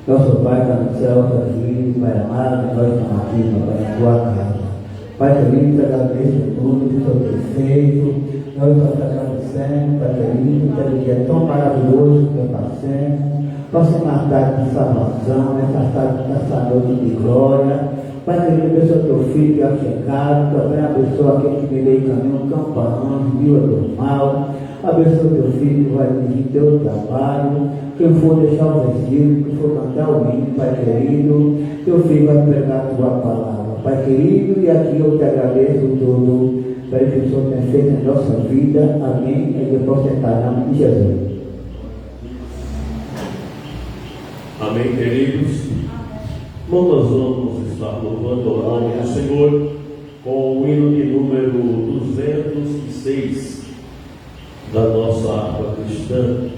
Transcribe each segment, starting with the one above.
Nosso Pai está no céu, está aqui, Pai amado, nós estamos aqui, Pai, na tua casa. Pai querido, te agradeço tudo que foi perfeito. Nós estamos te agradecendo, Pai querido, pelo dia tão maravilhoso que passamos. Nossa tarde de salvação, essa noite de glória. Pai querido, abençoa teu filho que é chegado, também abençoa aquele que veio caminho, campanão, viu do mal. Abençoa teu filho que vai dirigir teu trabalho. Quem for deixar o versículo, quem for cantar o hino, Pai querido, teu filho vai pregar a tua palavra. Pai querido, e aqui eu te agradeço tudo, para que o Senhor tenha feito em nossa vida. Amém. E depois sentaremos em Jesus. Amém, queridos. Nós vamos estar louvando o nome do Senhor com o hino de número 206 da nossa harpa cristã.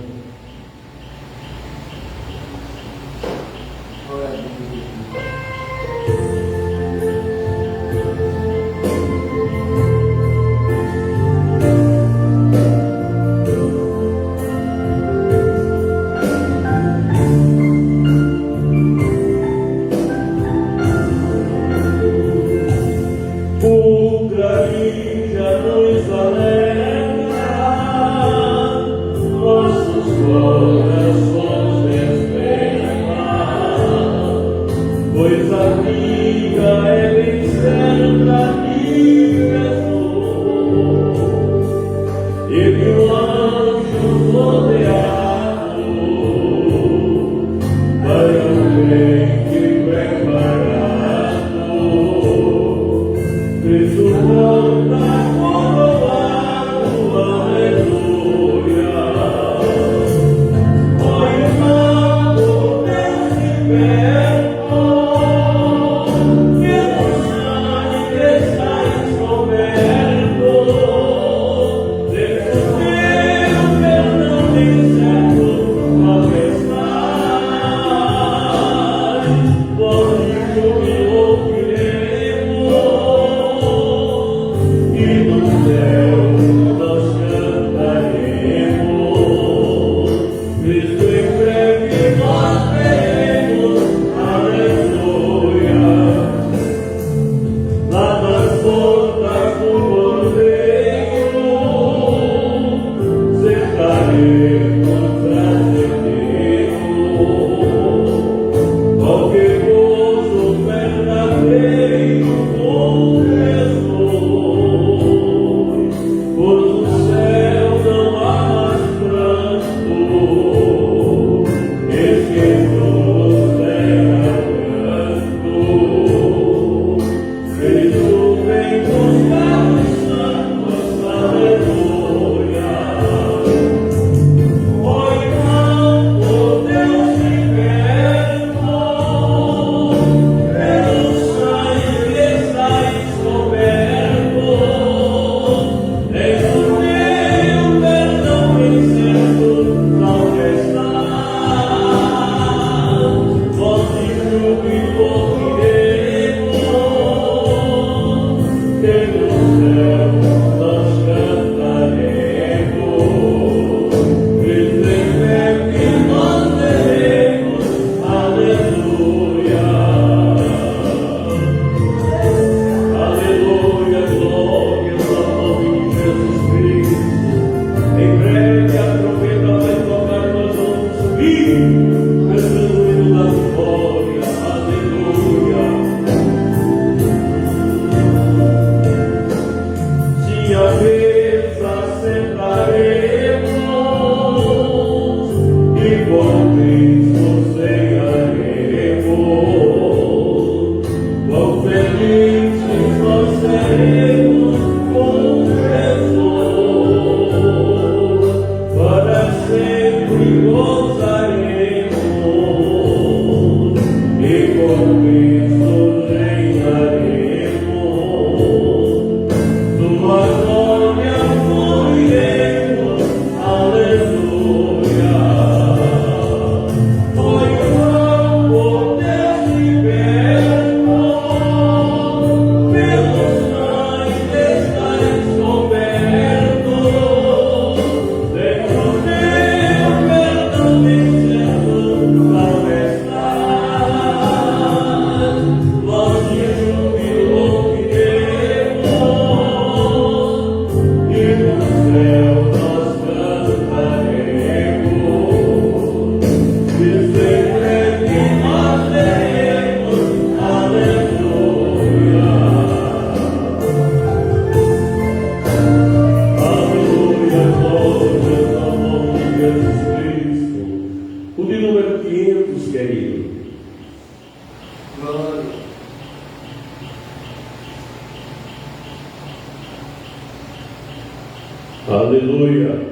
Aleluia.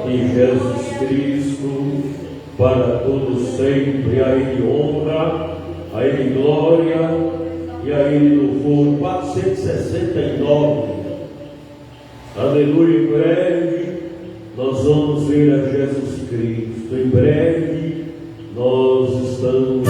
em Jesus Cristo, para todos sempre. A Ele honra, a Ele glória e a Ele louvor. 469. Aleluia. Em breve nós vamos ver a Jesus Cristo. Em breve nós estamos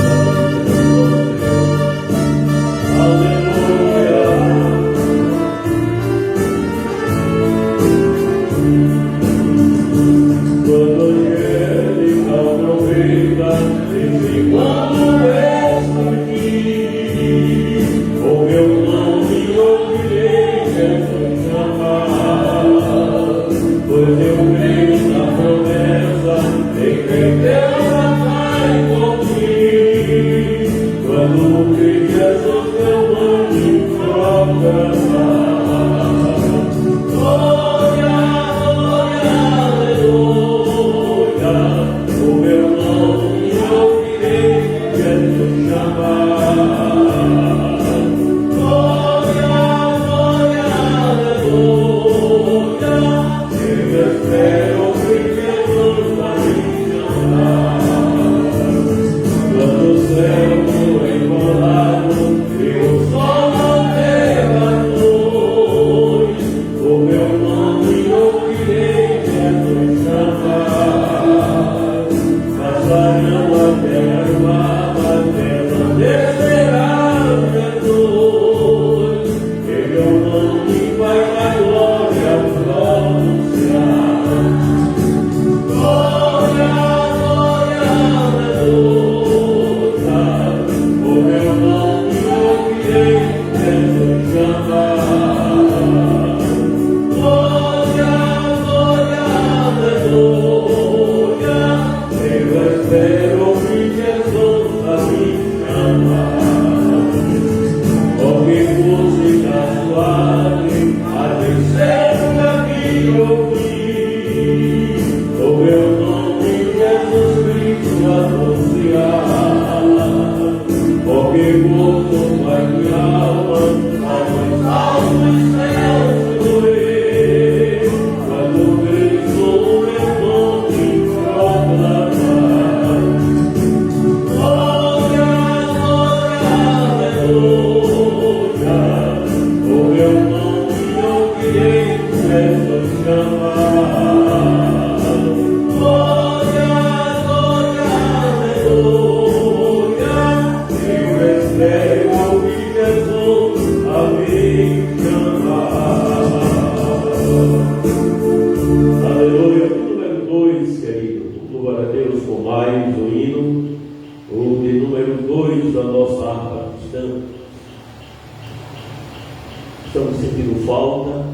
estamos sentindo falta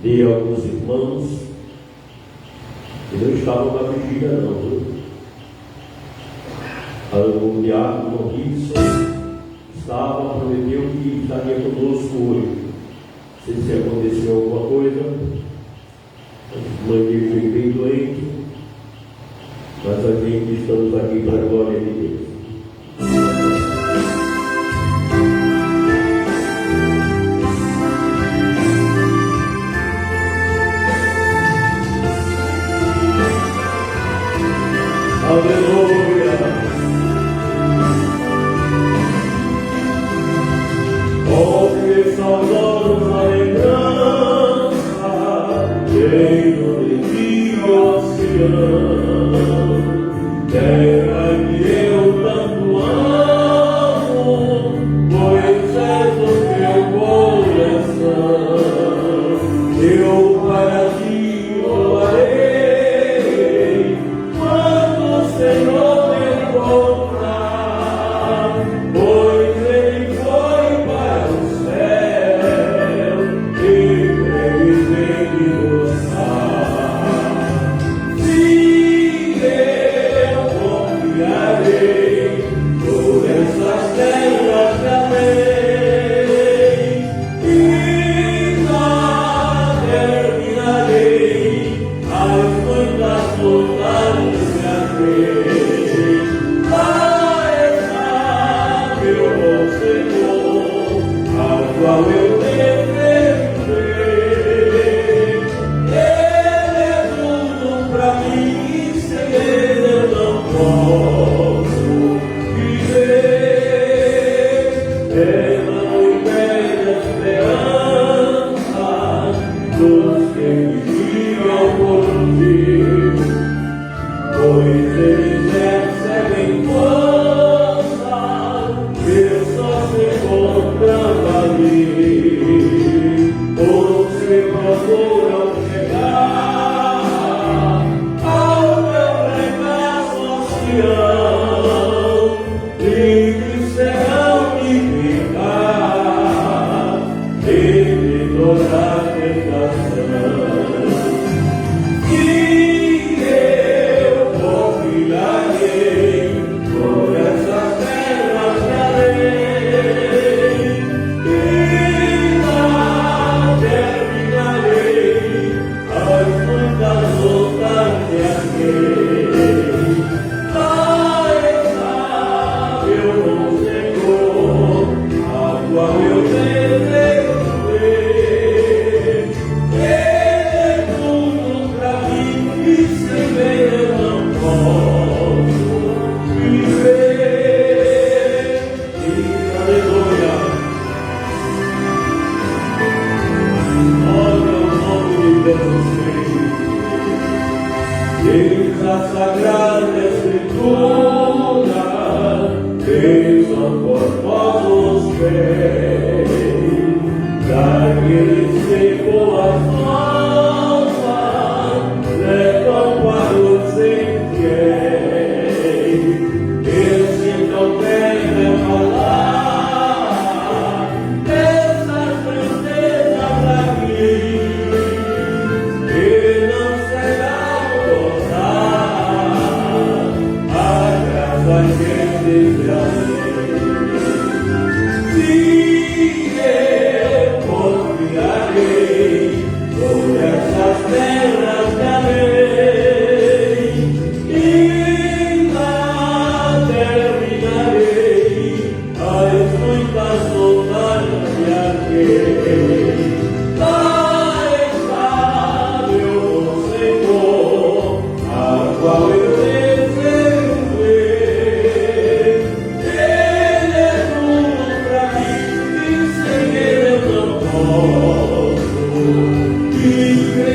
de alguns irmãos que não estavam na vigília, não. O diácono Robson estava, prometeu que estaria conosco hoje. Não sei se aconteceu alguma coisa, a mãe dele foi bem doente, mas a gente estamos aqui para a glória de Deus. Aleluia. Oh, que saudosa lembrança, cheio de diversidade, terra que eu tanto amo, pois és o meu coração. Eu para ti voarei. Senhor me encontrar, pois Ele foi para o céu e Ele vem me buscar. Sim, eu confiarei por essas terras também e lá terminarei as muitas lutas. Qual eu desejo ver, Ele é tudo pra Diz a Sagrada Escritura, desçam por vossos pés, daqueles que com as mãos levam para os infiéis. Esse não deve falar dessas tristezas aqui, que não serão gozar a graça que existe assim. Se eu confiarei por essas terras de além, e lá terminarei as muitas montanhas de aquele. Lá está meu Senhor, a qual eu desejo ver. Ele é tudo pra mim, e sem ele eu não posso viver.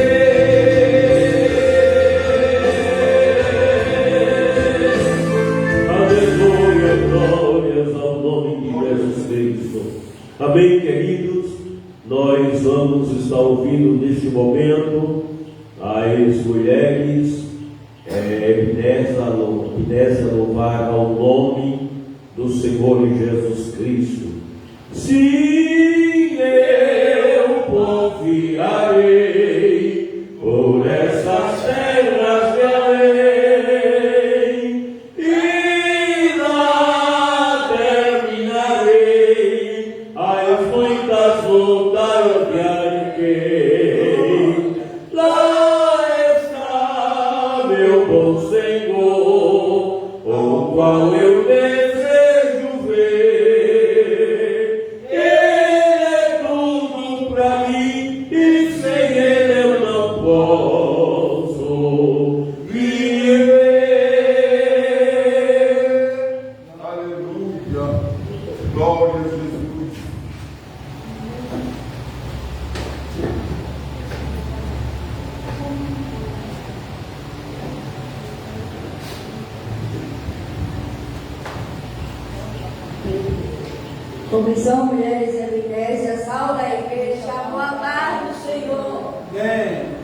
Aleluia, glórias ao nome de Jesus Cristo. Amém, queridos? Nós vamos estar ouvindo neste momento as mulheres Ebenezer louvar ao nome do Senhor Jesus Cristo. Sim, eu confiarei por essas terras de além, e lá terminarei as muitas montanhas de Ariquém. Lá está meu bom Senhor, o qual eu desejo ver. Ele é tudo pra mim, e sem ele eu não posso viver. Aleluia. Glória a Jesus. Comissão Mulheres Evidências, salva a igreja, boa tarde, Senhor. Amém.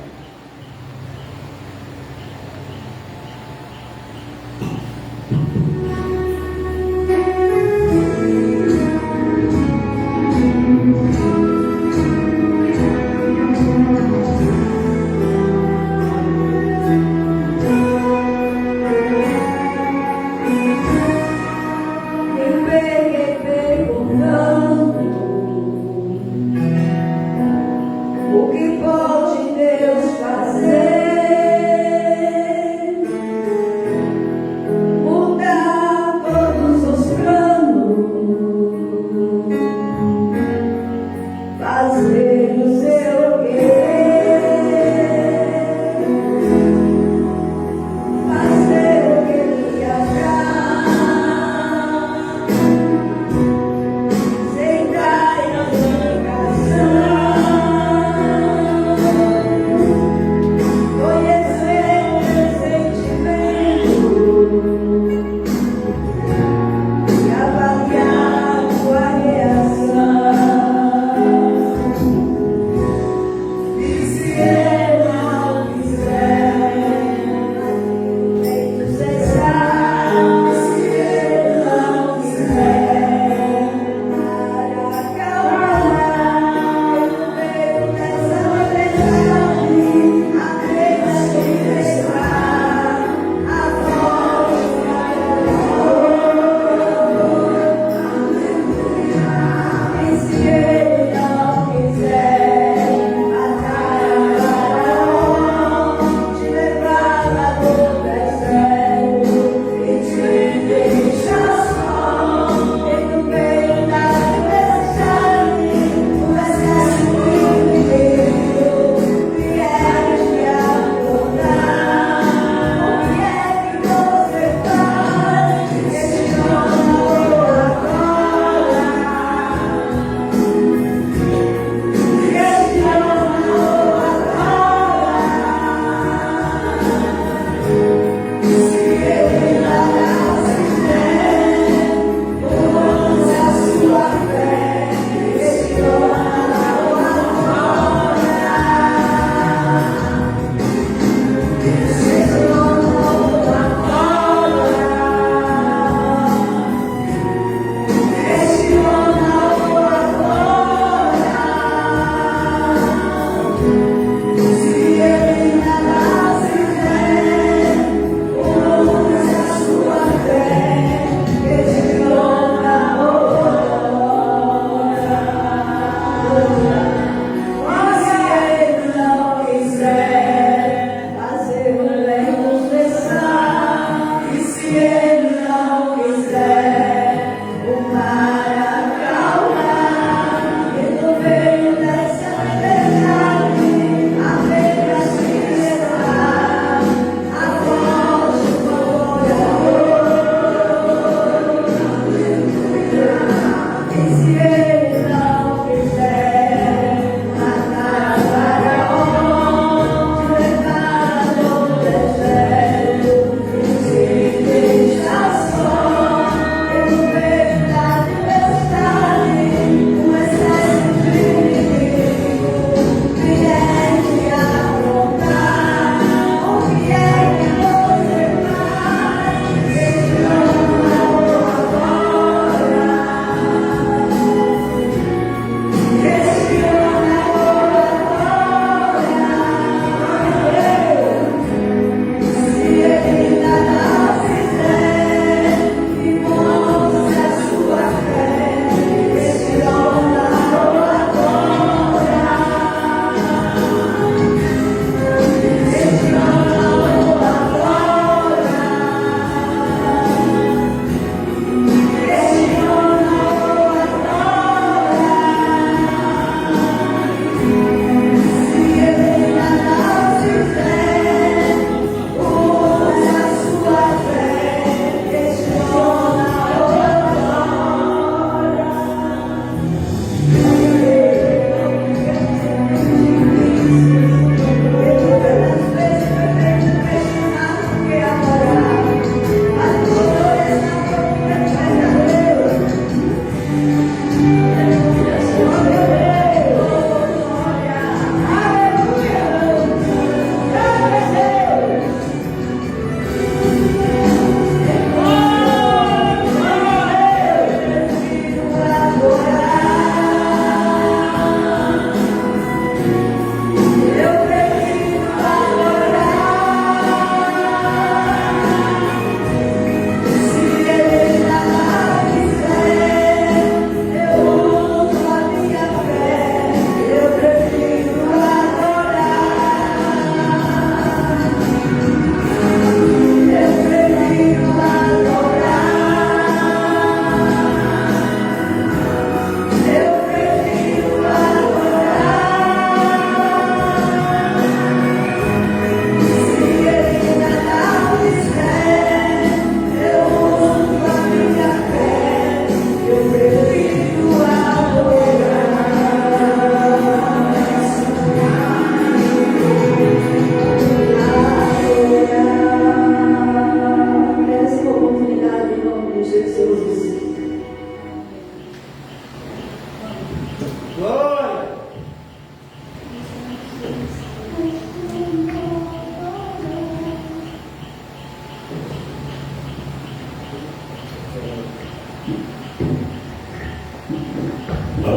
Eu peguei perguntando o que pode Deus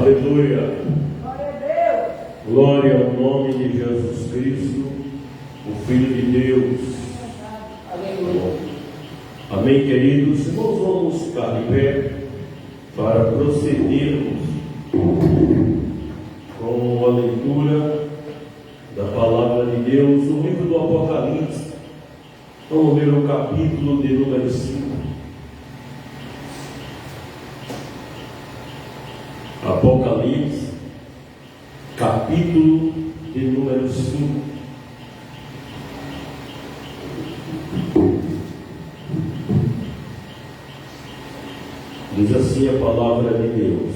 Aleluia. Glória a Deus. Glória ao nome de Jesus Cristo, o Filho de Deus. Aleluia. Amém, queridos. Nós vamos ficar de pé para procedermos com a leitura da palavra de Deus no livro do Apocalipse. Vamos ler o capítulo de número 5. Apocalipse, capítulo de número 5. Diz assim a palavra de Deus: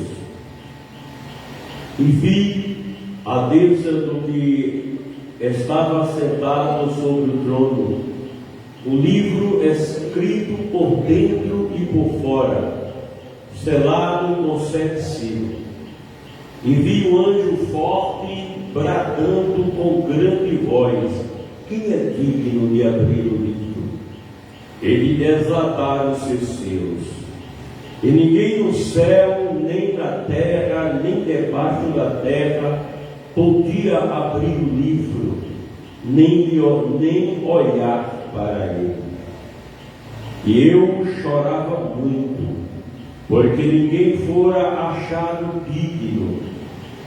E vi a destra do que estava sentado sobre o trono, o livro escrito por dentro e por fora, selado com 7 selos. E vi um anjo forte bradando com grande voz: Quem é digno de abrir o livro e de desatar os seus selos? E ninguém no céu, nem na terra, nem debaixo da terra podia abrir o livro, nem olhar para ele. E eu chorava muito, porque ninguém fora achado digno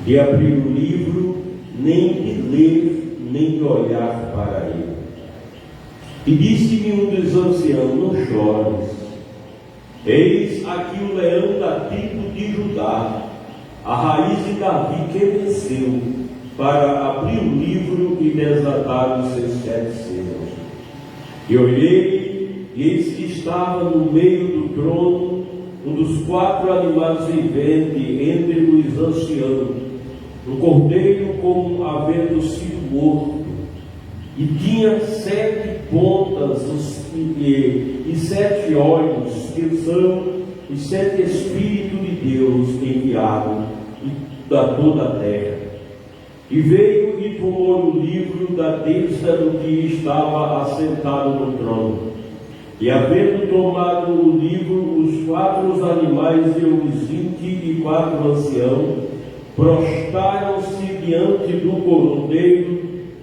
de abrir o livro, nem de ler, nem de olhar para ele. E disse-me um dos anciãos: Não chores. Eis aqui o leão da tribo de Judá, a raiz de Davi, que venceu, para abrir o livro e desatar os seus 7 selos. E olhei, e eis que estava no meio do trono um dos 4 animais viventes entre os anciãos, um cordeiro como havendo sido morto, e tinha 7 pontas e 7 olhos, que são os 7 Espíritos de Deus enviados da toda a terra. E veio e tomou o livro da destra do que estava assentado no trono. E havendo tomado o livro, os 4 animais e os 24 anciãos prostraram-se diante do cordeiro,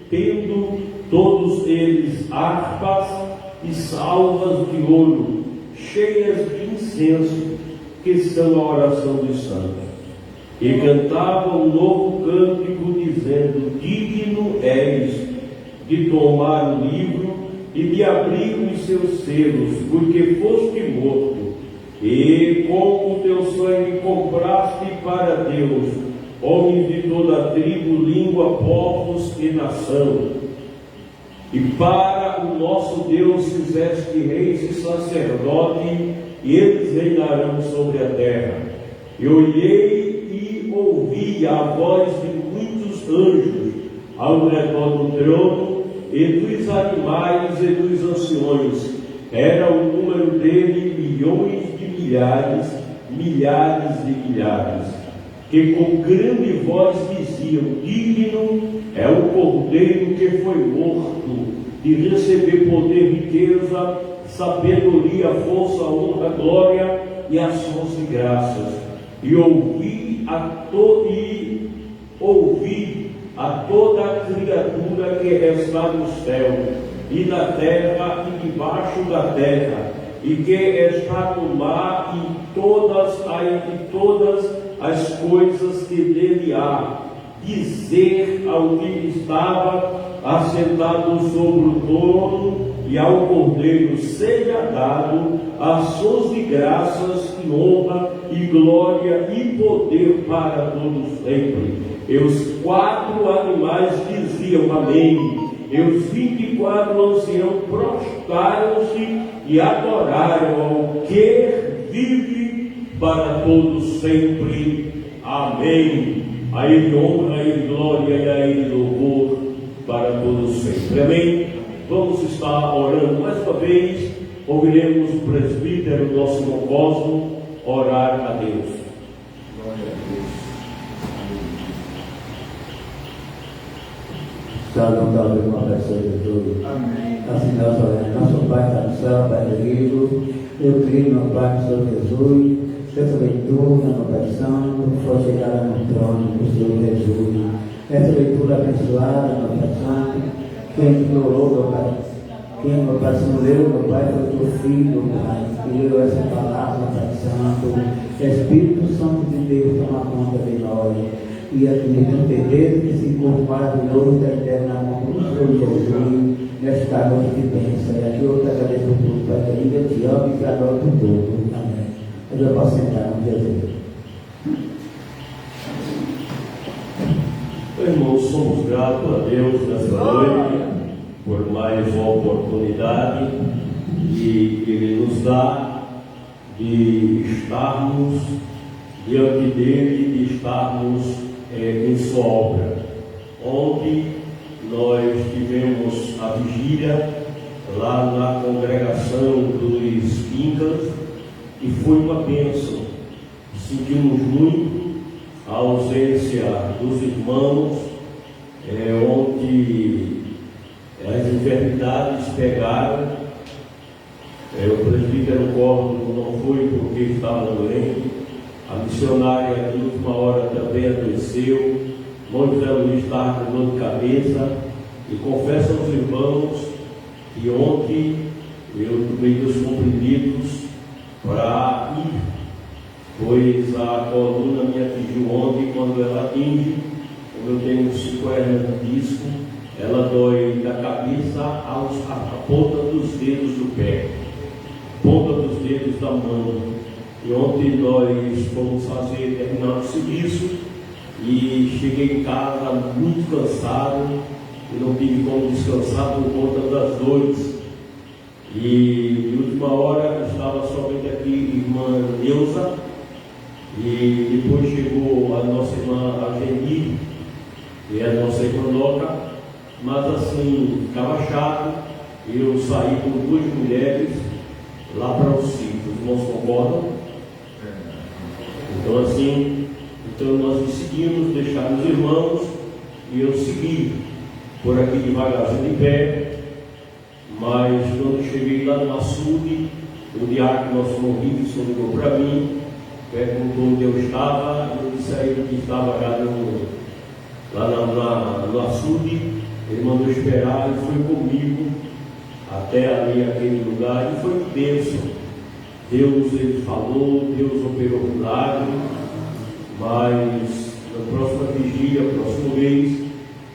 tendo todos eles harpas e salvas de ouro, cheias de incenso, que são a oração dos santos. E cantavam um novo cântico, dizendo: Digno és de tomar o livro e de abrir os seus selos, porque foste morto, e com o teu sangue compraste para Deus homens de toda a tribo, língua, povos e nação. E para o nosso Deus fizeste reis e sacerdote, e eles reinarão sobre a terra. E olhei e ouvi a voz de muitos anjos ao redor do trono, e dos animais e dos anciões. Era o número dele milhões de milhares, milhares de milhares, que com grande voz diziam: Digno é o cordeiro que foi morto de receber poder, riqueza, sabedoria, força, honra, glória e ações e graças. E ouvi a toda a criatura que está no céu e na terra e debaixo da terra, e que está no mar, e todas as coisas que dele há, dizer ao que estava assentado sobre o trono e ao cordeiro: seja dado ações de graças e honra e glória e poder para todos sempre. E os 4 animais diziam: Amém. E os 24 anciãos prostraram-se e adoraram ao que vive para todos sempre. Amém. A Ele honra, a Ele glória e a Ele louvor para todos sempre. Amém. Vamos estar orando mais uma vez. Ouviremos o presbítero, nosso irmão Cosmo, orar a Deus. Glória a Deus. Salve, salve, irmão, abençoe Jesus. Amém. Assim nós oramos. Nosso Pai está no céu, Pai querido, eu creio no Pai do Senhor Jesus, essa leitura no Pai Santo foi chegada no trono do Senhor Jesus. Essa leitura abençoada no Pai Santo, quem implorou, meu Pai, quem, meu Pai, se leu, meu Pai, foi o teu filho, meu Pai, que leu essa palavra, Pai Santo. Espírito Santo de Deus, toma conta de nós. E acredito ter que se encontra glorioso da eterna mão do Senhor Jesus, nesta noite de bênção. E aqui eu te agradeço por tudo, Pai querido, eu te amo e te adoro por tudo. Amém. Eu posso sentar no Jesus. Irmãos, somos gratos a Deus nessa noite por mais uma oportunidade que Ele nos dá de estarmos diante dele, de estarmos em sua obra. Ontem nós tivemos a vigília lá na congregação dos Incas e foi uma bênção. Sentimos muito a ausência dos irmãos, onde as enfermidades pegaram. O presbítero Córdoba não foi porque estava doente. A missionária de última hora também adoeceu. José Luiz estava com dor de cabeça. E confesso aos irmãos que ontem eu tomei dos comprimidos para ir, pois a coluna me atingiu ontem. Quando ela atinge, como eu tenho 5 hernias de disco, ela dói da cabeça à ponta dos dedos do pé, ponta dos dedos da mão. E ontem nós fomos fazer determinado serviço e cheguei em casa muito cansado e não tive como descansar por conta das dores. E de última hora estava somente aqui irmã Neuza, e depois chegou a nossa irmã Ageni e a nossa irmã Loca, mas assim ficava chato. Eu saí com 2 mulheres lá para o sítio. Os irmãos concordam? Então assim, nós decidimos deixar os irmãos e eu segui por aqui devagarzinho de pé. Mas quando cheguei lá no açude, o diácono, nosso irmão Rickson, ligou para mim, perguntou onde eu estava. Eu disse a ele que estava lá no açude. Ele mandou esperar e foi comigo até ali aquele lugar e foi de bênção. Deus, ele falou, Deus operou milagre. Mas na próxima vigília, próximo mês,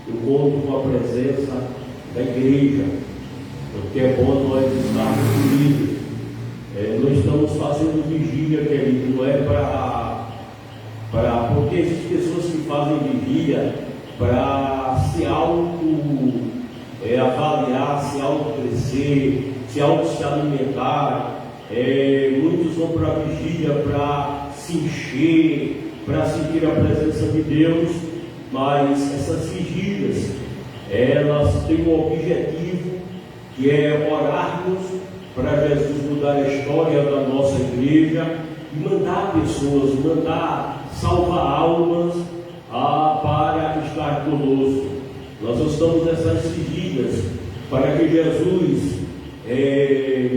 eu conto com a presença da igreja, porque é bom nós estarmos unidos. Nós estamos fazendo vigília, querido, não é porque existem pessoas que fazem vigília para se avaliar, se auto-crescer, se alimentar. Muitos vão para a vigília para se encher, para sentir a presença de Deus, mas essas vigílias, elas têm um objetivo, que é orarmos para Jesus mudar a história da nossa igreja e mandar pessoas, salvar almas para estar conosco. Nós estamos nessas vigílias para que Jesus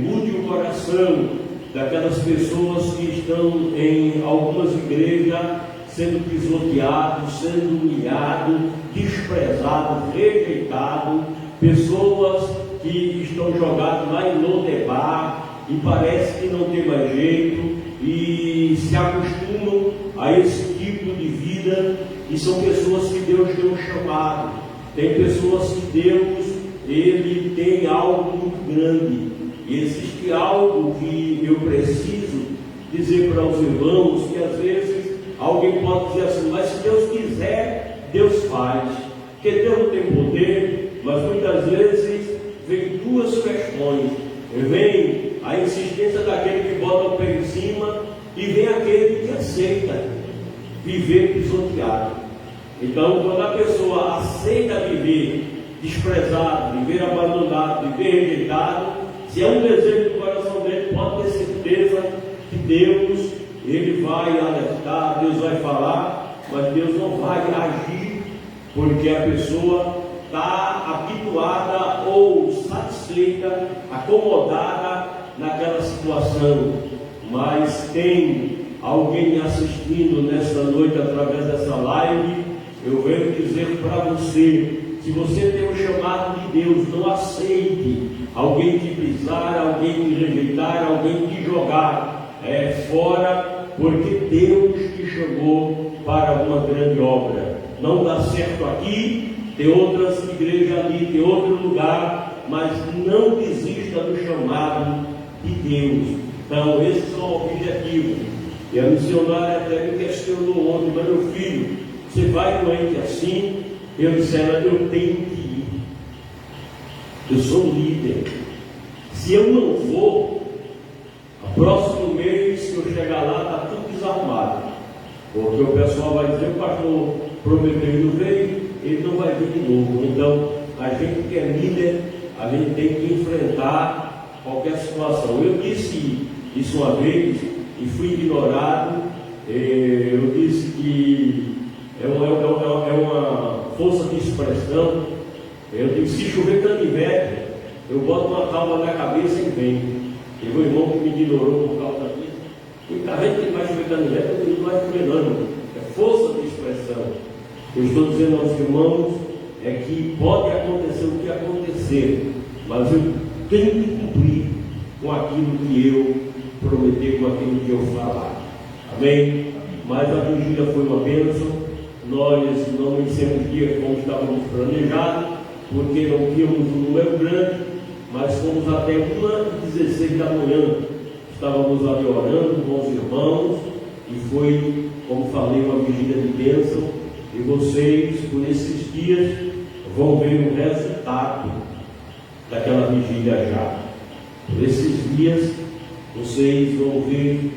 mude o coração daquelas pessoas que estão em algumas igrejas sendo pisoteados, sendo humilhados, desprezados, rejeitados, pessoas que estão jogadas lá em Lodebar e parece que não tem mais jeito e se acostumam a esse tipo de vida, e são pessoas que Deus tem um chamado. Tem pessoas que Deus, ele tem algo muito grande, e existe algo que eu preciso dizer para os irmãos, que às vezes alguém pode dizer assim, mas se Deus quiser, Deus faz, porque Deus não tem poder. Mas muitas vezes vem 2 questões: vem a insistência daquele que bota o pé em cima, e vem aquele que aceita viver pisoteado. Então, quando a pessoa aceita viver desprezado, viver abandonado, viver rejeitado, se é um desejo do coração dele, pode ter certeza que Deus, ele vai alertar, Deus vai falar, mas Deus não vai agir, porque a pessoa está habituada ou satisfeita, acomodada naquela situação. Mas tem alguém assistindo nesta noite através dessa live, eu venho dizer para você, se você tem um chamado de Deus, não aceite alguém te pisar, alguém te rejeitar, alguém te jogar fora, porque Deus te chamou para uma grande obra. Não dá certo aqui, tem outras igrejas ali, tem outro lugar, mas não desista do chamado de Deus. Então, esses são objetivos. E a missionária até me questionou ontem, mas meu filho, você vai doente assim? Eu disse a ela, eu tenho que ir. Eu sou um líder. Se eu não for, no próximo mês, se eu chegar lá, está tudo desarmado. Porque o pessoal vai dizer, o pastor prometeu e não veio, ele não vai vir de novo. Então, a gente que é líder, a gente tem que enfrentar qualquer situação. Eu disse isso uma vez e fui ignorado. Eu disse que é uma força de expressão. Eu digo, se chover canivete, eu boto uma calma na cabeça e venho. Teve um irmão que me ignorou por causa disso. E a gente que vai chover canivete, eu não vai chover não. É força de expressão. Eu estou dizendo aos irmãos é que pode acontecer o que acontecer, mas eu tenho que cumprir com aquilo que eu prometi, com aquilo que eu falar. Amém? Mas a vigília foi uma bênção. Nós não iniciamos dias como estávamos planejados, porque não tínhamos um número grande, mas fomos até 1h16 da manhã. Estávamos ali orando com os irmãos, e foi, como falei, uma vigília de bênção. E vocês, por esses dias, vão ver o resultado daquela vigília já. Por esses dias, vocês vão ver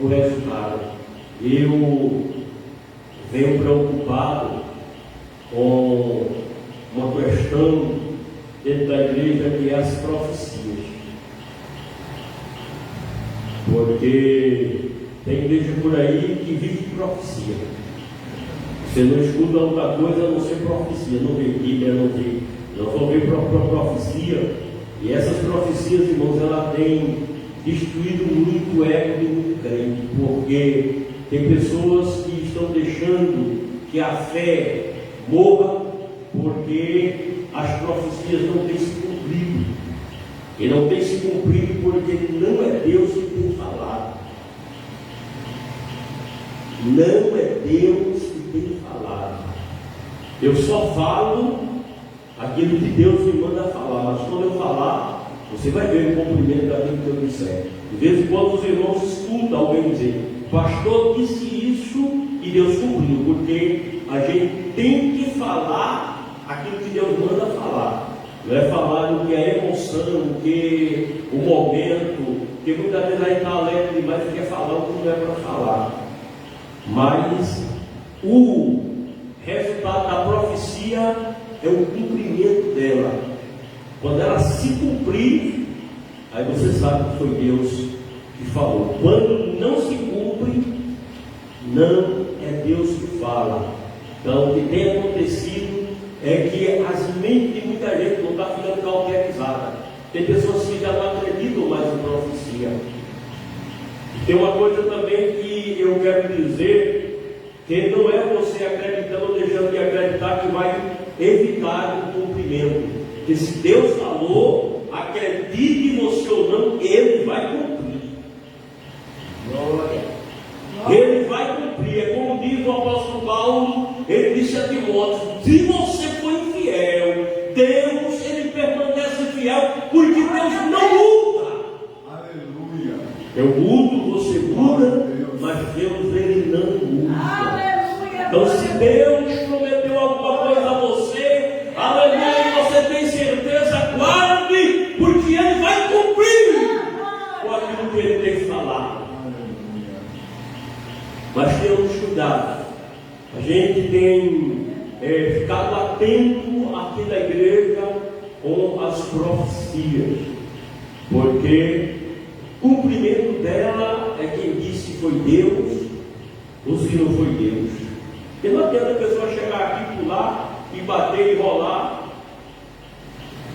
o resultado. Eu venho preocupado com uma questão dentro da igreja, que é as profecias. Porque tem igreja por aí que vive de profecia. Você não escuta outra coisa a não ser profecia, não vê Bíblia, não vão ver profecia. E essas profecias, irmãos, ela tem destruído muito o ego de muito crente, porque tem pessoas que estão deixando que a fé morra, porque as profecias não têm se cumprido. E não tem se cumprido porque não é Deus que tem falado. Não é Deus que tem falado. Eu só falo aquilo que Deus me manda falar, mas quando eu falar, você vai ver o cumprimento daquilo que eu disser. De vez em quando os irmãos escutam alguém dizer, pastor disse isso e Deus cumpriu, porque a gente tem que falar aquilo que Deus manda falar. Não é falar o que é emoção, o que o momento, porque muitas vezes a gente está alegre demais e quer falar o que não é para falar. Mas o resultado da profecia é o cumprimento dela. Quando ela se cumprir, aí você sabe que foi Deus que falou. Quando não se cumpre, não é Deus que fala. Então, o que tem acontecido é que as mentes de muita gente não está ficando cauterizada. Tem pessoas que já não acreditam mais em profecia. E tem uma coisa também que eu quero dizer, que não é você acreditando ou deixando de acreditar que vai evitar o cumprimento. Porque se Deus falou, acredite você ou não, Ele vai cumprir. Glória. Ele vai cumprir. É como diz o apóstolo Paulo, ele disse a Timóteo, se você for infiel, Deus, Ele permanece fiel, porque Deus não muda. Aleluia. Eu mudo, você muda, mas Deus, Ele não muda. Aleluia. Então, se Deus prometeu alguma coisa a você, aleluia, você tem certeza, guarde, porque Ele vai cumprir com aquilo que Ele tem falado. Mas tenhamos cuidado. A gente tem ficado atento aqui na igreja com as profecias, porque o cumprimento dela é quem disse que foi Deus ou se não foi Deus. Porque não adianta a pessoa chegar aqui, pular e bater e rolar,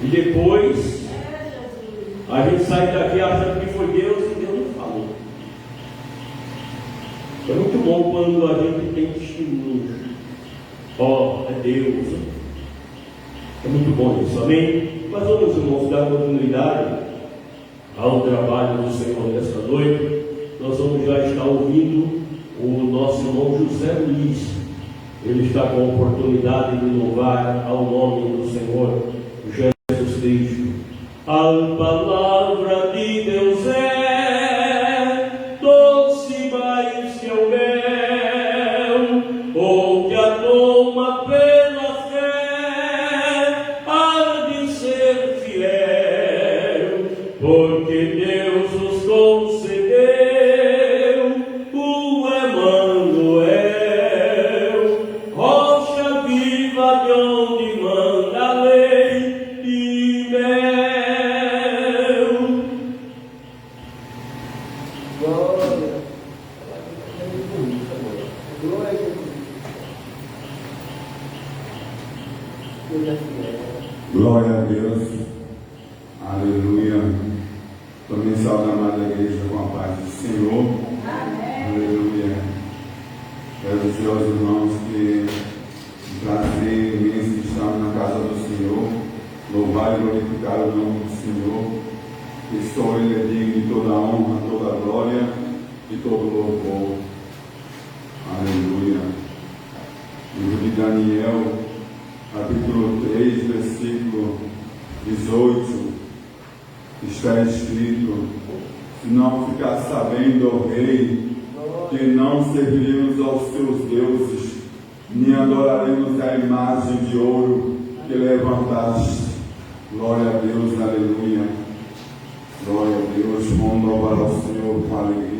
e depois a gente sai daqui achando que foi Deus e Deus não falou. bom quando a gente tem testemunho. É Deus. É muito bom isso, amém? Mas vamos, irmãos, dar continuidade ao trabalho do Senhor nesta noite. Nós vamos já estar ouvindo o nosso irmão José Luiz. Ele está com a oportunidade de louvar ao nome do Senhor Jesus Cristo. A palavra de Deus é doce mais que o mel, ou que a toma pela fé, há de ser fiel, porque Deus nos concedeu o Emanuel, rocha viva de onde manda leite e mel. Glória a Deus, aleluia. Também saúde a amada igreja com a paz do Senhor. Amém. Aleluia. Quero dizer aos irmãos que um prazer imenso estar na casa do Senhor, louvar e glorificar o nome do Senhor, que só Ele é digno de toda a honra, toda a glória e todo o louvor. Aleluia. Livro de Daniel, capítulo 3, versículo 18, está escrito: se não ficar sabendo, ó rei, que não serviremos aos seus deuses, nem adoraremos a imagem de ouro que levantaste. Glória a Deus, aleluia. Glória a Deus, vamos louvar ao Senhor com alegria.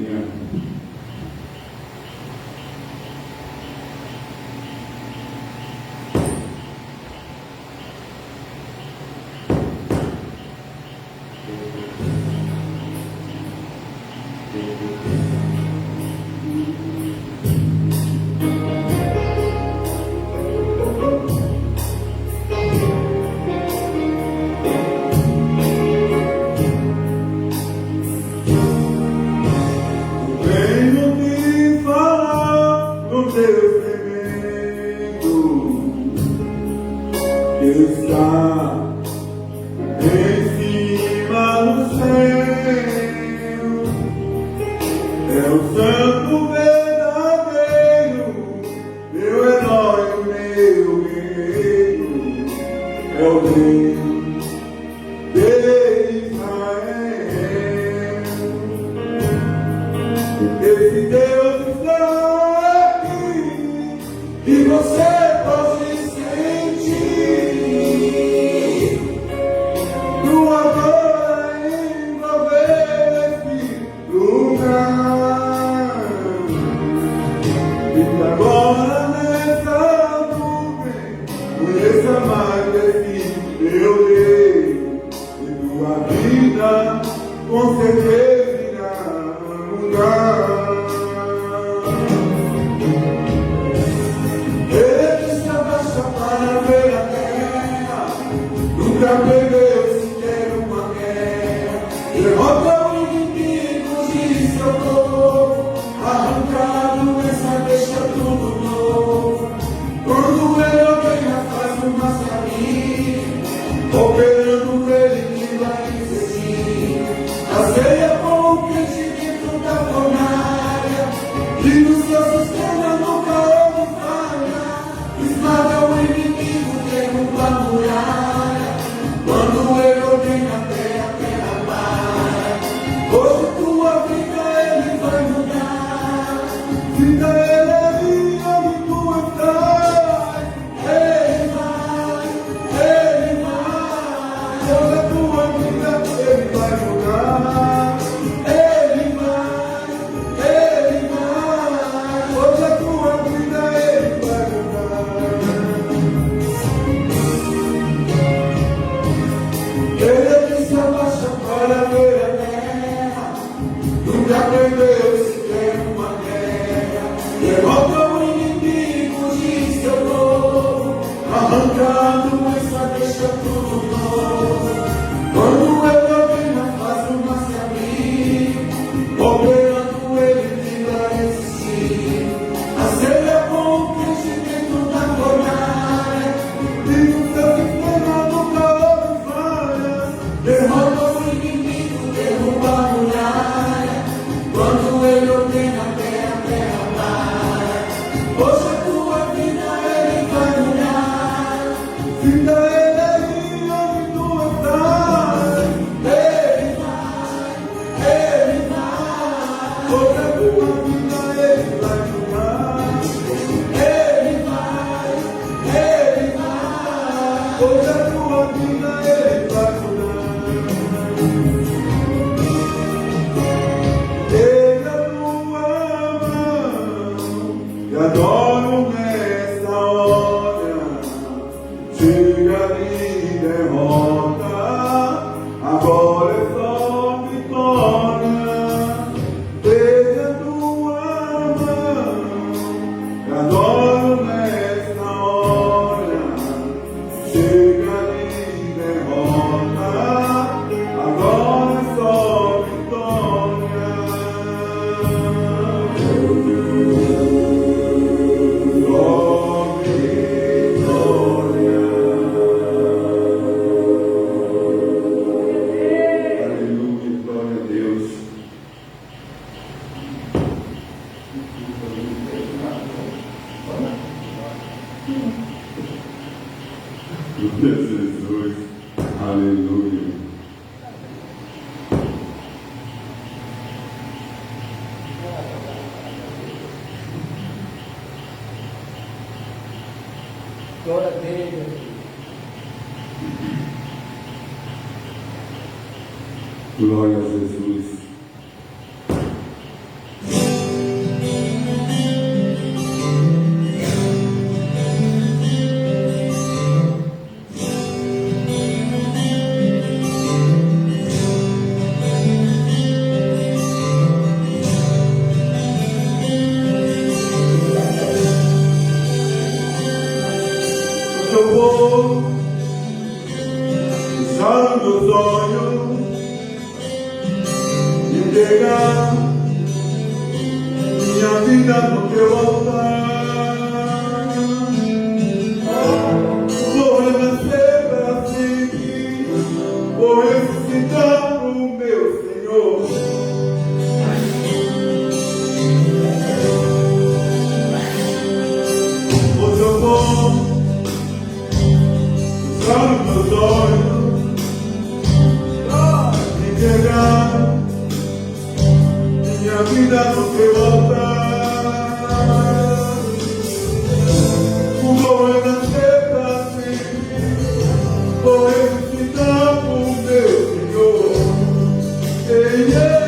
Toda tua vida Ele vai mudar. Glória a Deus, Jesus. Glória a Jesus. Eu vou fechar meus olhos e entregar minha vida no teu altar. Vou renascer para sempre, vou ressuscitar o meu Senhor. Hoje eu vou fechar meus olhos, entregar minha vida no teu altar. Vou renascer para sempre, vou ressuscitar o meu Senhor. Ei, ei.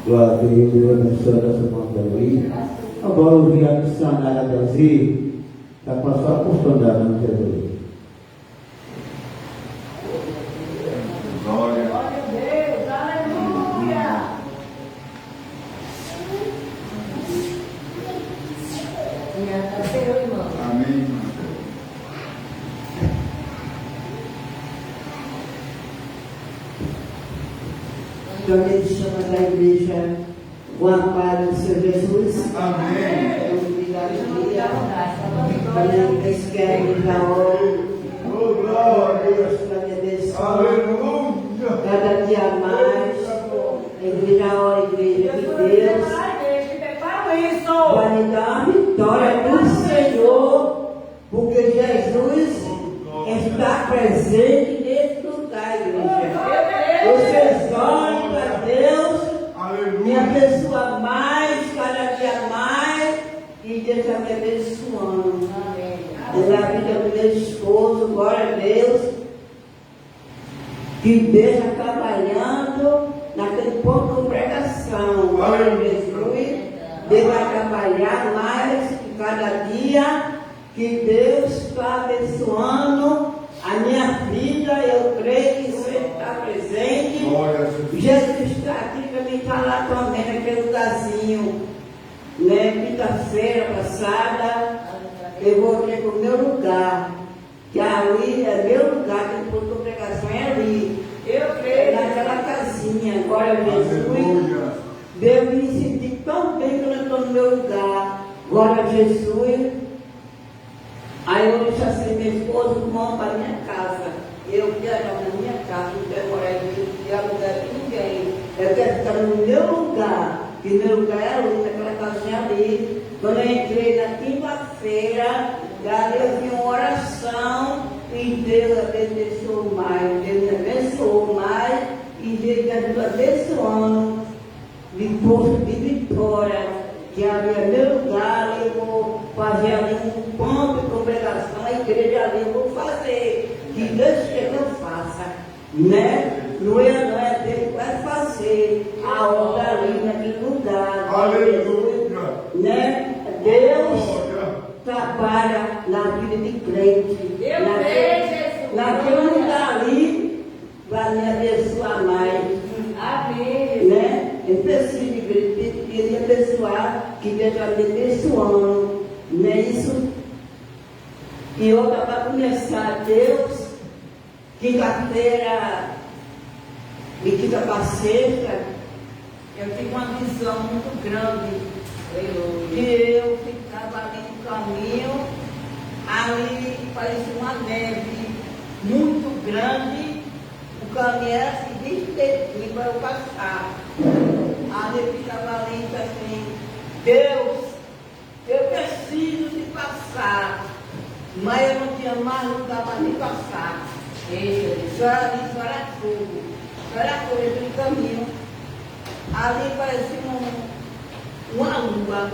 Glória a Deus, Deus abençoe a nossa irmã Davi. Agora eu vi a missionária Davi, está com a sua oportunidade no Jesus. Glória. Glória a Deus, aleluia. Amém. Então, ele chama da igreja o amparo do Senhor Jesus. Amém. Também eles querem já hoje. Oh, glória. Deus para me abençoar. Aleluia. Cada dia mais. A igreja ora, a igreja de Deus. Vai me dar a vitória do Senhor. Porque Jesus está presente nesse lugar, igreja. Vocês orem para Deus. Me abençoa mais, cada dia mais, e Deus está me abençoando. Na vida do meu esposo, glória a Deus, que Deus está trabalhando naquele ponto de pregação. Glória a Jesus. Deus vai trabalhar mais cada dia, que Deus está abençoando a minha vida. Eu creio que isso está presente. Jesus está aqui para mim falar também naquele lugarzinho, né? Quinta-feira passada, eu voltei para o meu lugar, que ali é meu lugar, que depois da pregação é ali. Eu creio naquela casinha. Glória a Jesus. Deus me senti tão bem quando eu estou no meu lugar. Glória a Jesus. Aí eu disse assim, meu esposo, vamos para a minha casa. Eu quero na minha casa, não quero morar aqui, não quero lugar de ninguém. Eu quero ficar no meu lugar, que meu lugar é ali, naquela casinha ali. Quando eu entrei na quinta-feira, ali eu vi uma oração e Deus abençoou mais. Deus me abençoou mais e Deus me abençoando de posto de vitória. Que ali é meu lugar, ali eu vou fazer ali um ponto de congregação, a igreja ali eu vou fazer. Que Deus quer que eu faça, né? Não é Deus que vai fazer a obra ali naquele lugar. Aleluia. Né? Deus trabalha na vida de crente. Naquele lugar ali vai me abençoar mais. Amém. Né? Eu preciso de abençoar, que Deus está me abençoando. Não é isso? E outra para começar, Deus, quinta-feira, de quinta para sexta, eu tive uma visão muito grande. Que eu ficava ali no caminho, ali parecia uma neve muito grande, o caminho era assim, bem estreitinho para eu passar. Ali eu ficava ali assim, Deus, eu preciso de passar, mas eu não tinha mais lugar para me passar. Só era fogo, aquele caminho. Ali parecia uma lua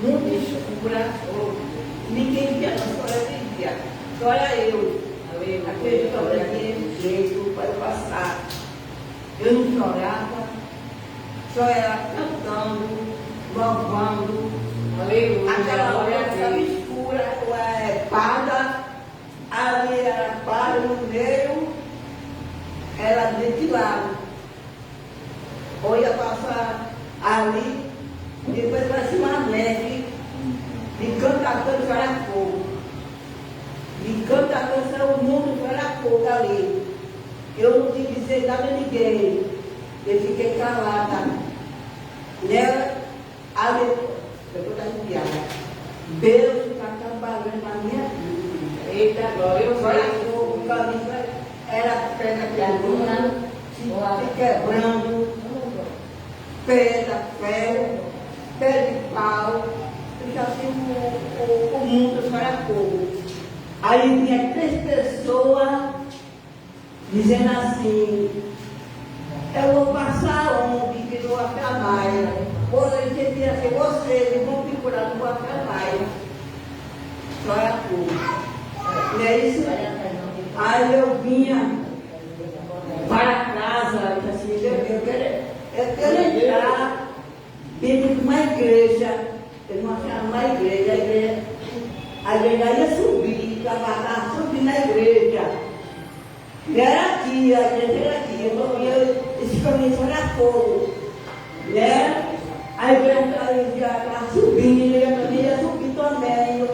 muito escura, ninguém via, não, só eu via, só era eu. Aquele problema de jeito para eu passar. Eu não chorava, só era cantando, louvando. Aquela hora estava escura, parda, ali era parda no meio, era de lado. Ou ia passar ali, depois parecia uma neve, de canto a canto só era fogo. De canto a canto o mundo só era fogo ali. Eu não tive que dizer nada a ninguém. Eu fiquei calada. Nela, ali, eu vou dar uma piada. Deus está trabalhando na minha vida. Eita, agora eu sei. O caminho era pedra quebrando, se quebrando, pedra, ferro, pé de pau. Eu já tinha o mundo só era fogo. Aí vinha 3 pessoas dizendo assim, eu vou passar onde que não vai ficar mais. Ou ele dizia assim, vocês vão procurar, não vai ficar mais. Só era fogo. Não é isso? Aí eu vinha para casa, e assim, eu quero entrar dentro de uma igreja. Eu não achava uma igreja, a igreja ia subir, estava subindo na igreja. Era aqui, a igreja era aqui, eu via esse caminho só era fogo. Né? A igreja já estava subindo, eu também ia subir também.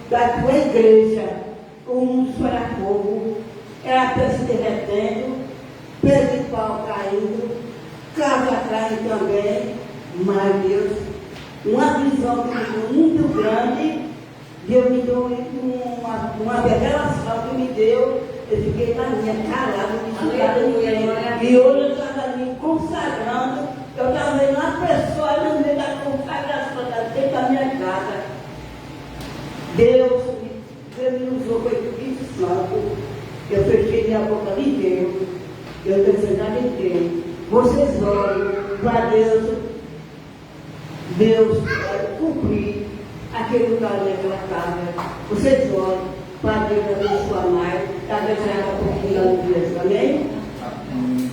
da tua igreja. O mundo foi a fogo, ela está se derretendo, pedra de pau caindo, casa caindo também. Mas Deus, uma visão muito grande, Deus me deu uma revelação que me deu. Eu fiquei na minha calada, me chegada ninguém. E hoje eu estava me consagrando, eu estava vendo uma pessoa no meio da consagração dentro da minha casa. Deus me usou com o Espírito Santo. Eu fechei minha boca de Deus. Eu estou sentado em Deus. Vocês olhem para Deus cumprir aquele lugar naquela casa. Vocês olhem para Deus abençoar mais. Talvez já está confundando Deus. Amém?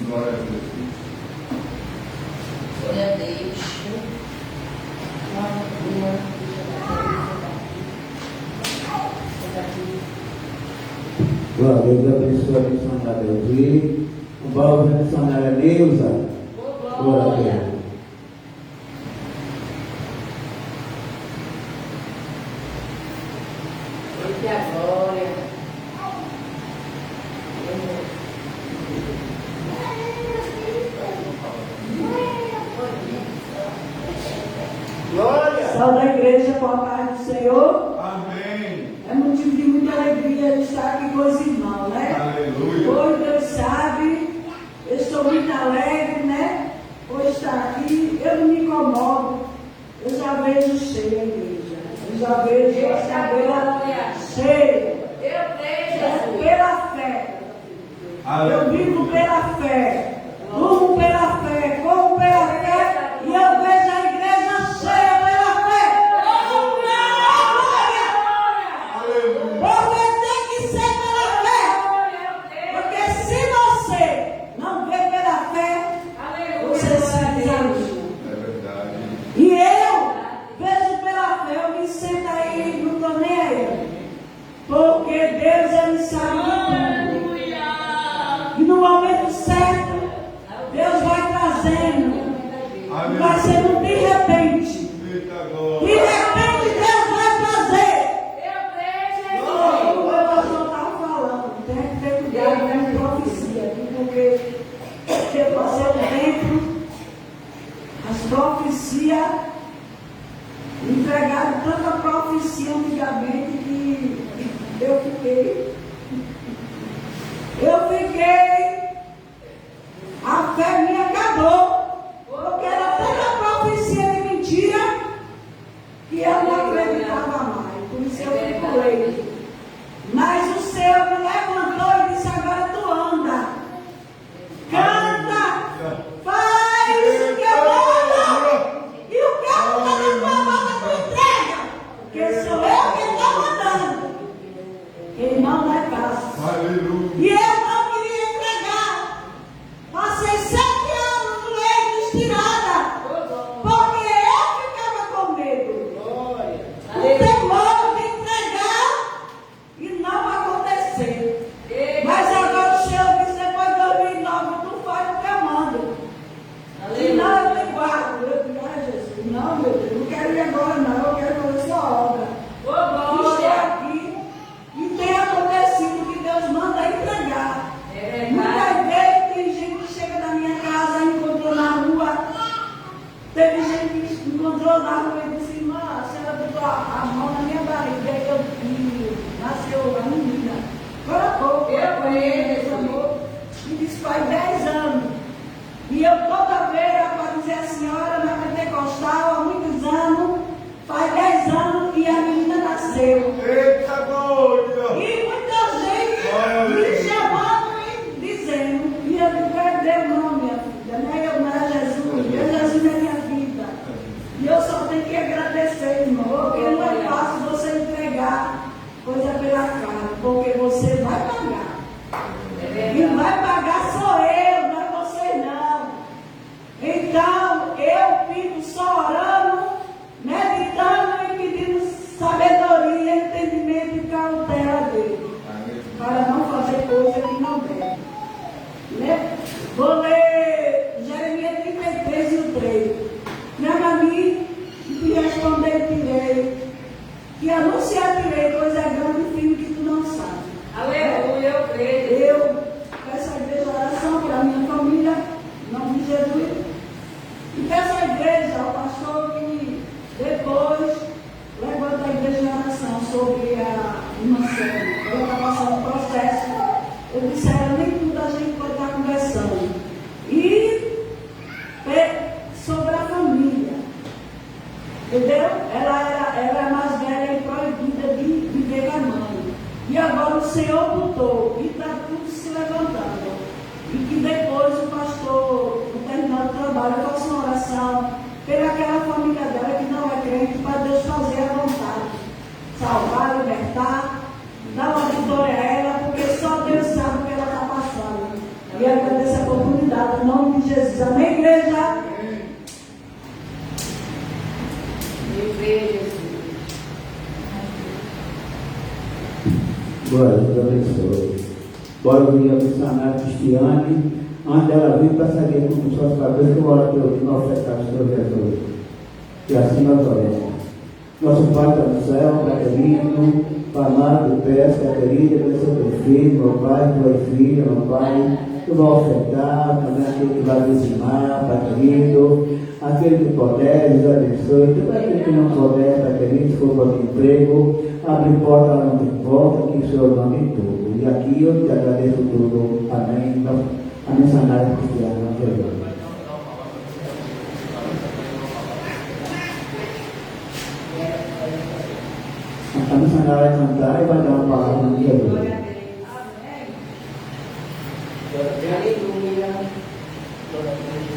Glória a Deus. Glória a Deus. Glória a Deus, abençoe a missionária Deus. O Paulo da missionária Neuza. Glória a Deus. Que a glória. Glória. Sal da igreja com a paz do Senhor. Amém. É motivo de muita alegria de estar aqui com os irmãos, né? Aleluia. Hoje Deus sabe, eu estou muito alegre, né? Por estar aqui, eu não me incomodo, eu já vejo cheia a igreja, eu já vejo a cadeira cheia. Eu creio, É Jesus. pela fé. Eu Aleluia. vivo pela fé, durmo pela fé, como pela fé, e eu vejo a igreja cheia pela fé. Aleluia. Porque tem que ser pela fé. Porque se você não vê pela fé, você se desanima. É verdade. E eu vejo pela fé, eu me sento aí, não estou nem aí. Porque Deus, Ele sabe de tudo. E no momento certo, Deus vai trazendo. Vai sendo de repente. Eita De glória. repente Deus vai trazer. Eu creio, Jesus. Como o meu pastor estava falando, tem que ter cuidado com a profecia, porque eu passei um tempo, as profecias, entregaram tanta profecia antigamente que eu fiquei, a fé minha acabou, porque era tanta profecia de mentira que eu não acreditava mais, por isso eu fico leigo. Mas o Senhor me levantou e disse: agora tu anda, canta, faz o que eu mando, e o que eu mando na tua boca tu entrega, porque sou eu que estou mandando. Quem manda é fácil. Aleluia. E eu não queria entregar. Passei 7 anos no leito estirada, porque eu ficava com medo. O temor de entregar e não acontecer. Mas agora o Senhor disse: depois de 2009 tu faz o que eu mando. E não, eu te guardo. Eu digo: ai Jesus, não, meu Deus, não quero ir agora não, eu quero fazer sua obra. Estou aqui e tem acontecido que Deus manda entregar. Muitas vezes tem gente que chega na minha casa e encontrou na rua. Teve gente que encontrou na rua e disse: irmã, a senhora botou a mão na minha barriga e eu vi, nasceu a menina. Agora há pouco, eu conheço, amor, e disse: faz 10 anos. E eu toda vez para dizer: a senhora na Pentecostal há muitos anos, faz 10 anos e a menina nasceu. Eita glória. E muita gente me chamando e dizendo: e eu não perdeu não, minha filha, não é eu, não é Jesus, é Jesus na minha vida. E eu só tenho que agradecer, irmão, porque não é fácil você entregar coisa pela cara, porque você vai pagar. E vai pagar sou eu, não é você não. Então eu fico só orando, meditando e pedindo sabedoria, entendimento e cautela dele, para não fazer coisa que não deve. Né? Vou ler Jeremias 33 e o 3. Minha mãe me respondeu e tirei que a não se atirei, pois é grande e firme que tu não sabe. Aleluia, eu creio. Eu peço a igreja oração para a minha família, em nome de Jesus. E peço à igreja, ao pastor, que depois levanta a igreja em oração sobre a irmã Célia. Ela está passando um processo. Eu disse a ela, nem tudo a gente pode estar conversando. E sobre a família. Entendeu? Ela é mais velha e proibida de ver a mãe. E agora o Senhor botou e está tudo se levantando. E que depois o pastor, no terminar do trabalho, faça uma oração pelaquela família dela que não é crente, para Deus fazer a vontade. Salvar, libertar, dar uma vitória a ela, porque só Deus sabe o que ela está passando. E eu agradeço a oportunidade, em nome de Jesus. Amém, igreja? Eu creio, Jesus. Glória, Deus abençoe. Bora ouvir a missionária Cristiane. Antes dela vir para saber como suas cabeças, eu oro pelo que nós ofertamos, Senhor Jesus. E assim nós oramos. Nosso Pai está no céu, Pai querido, Pai amado, peço, Pai querido, abençoe teu filho, meu Pai, tua filha, meu Pai, que vai ofertar, também aquele que vai dizimar, Pai querido, aquele que puder, Deus abençoe, também aquele que não puder, Pai querido, se for para o emprego, abre porta onde importa, que o Senhor mande tudo. E aqui eu te agradeço tudo. Amém. A missionária Cristiana, Jesus. A missionária vai cantar e vai dar uma palavra no Jesus. Glória a Deus. Aleluia. Glória a Deus.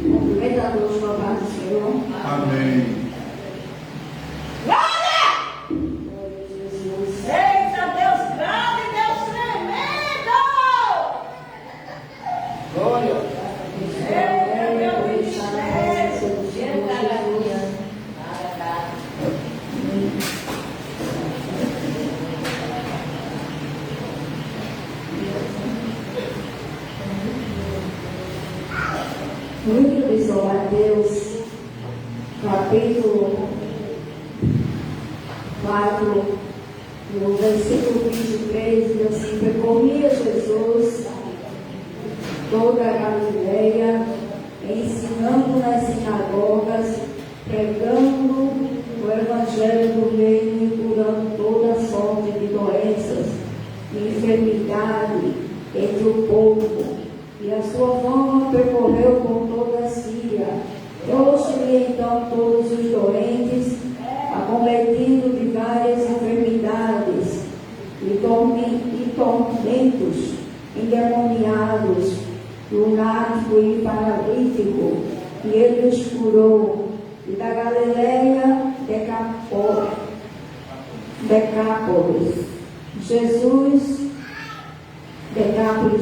Cumprimenta a Deus com a paz do Senhor. Amém. Jesus. Eita, Deus grande, Deus tremendo! Glória. Eita, meu mistério! No livro de São Mateus, capítulo 4, no versículo 23, diz assim: percorria Jesus toda a Galileia, ensinando nas sinagogas, pregando o evangelho do reino e curando toda sorte de doenças e enfermidade entre o povo. E a sua fama percorreu por toda a Síria. Trouxe-lhe então todos os doentes, acometido de várias enfermidades e tormentos, endemoniados, lunático e paralítico, e ele os curou. E da Galileia, Decápolis,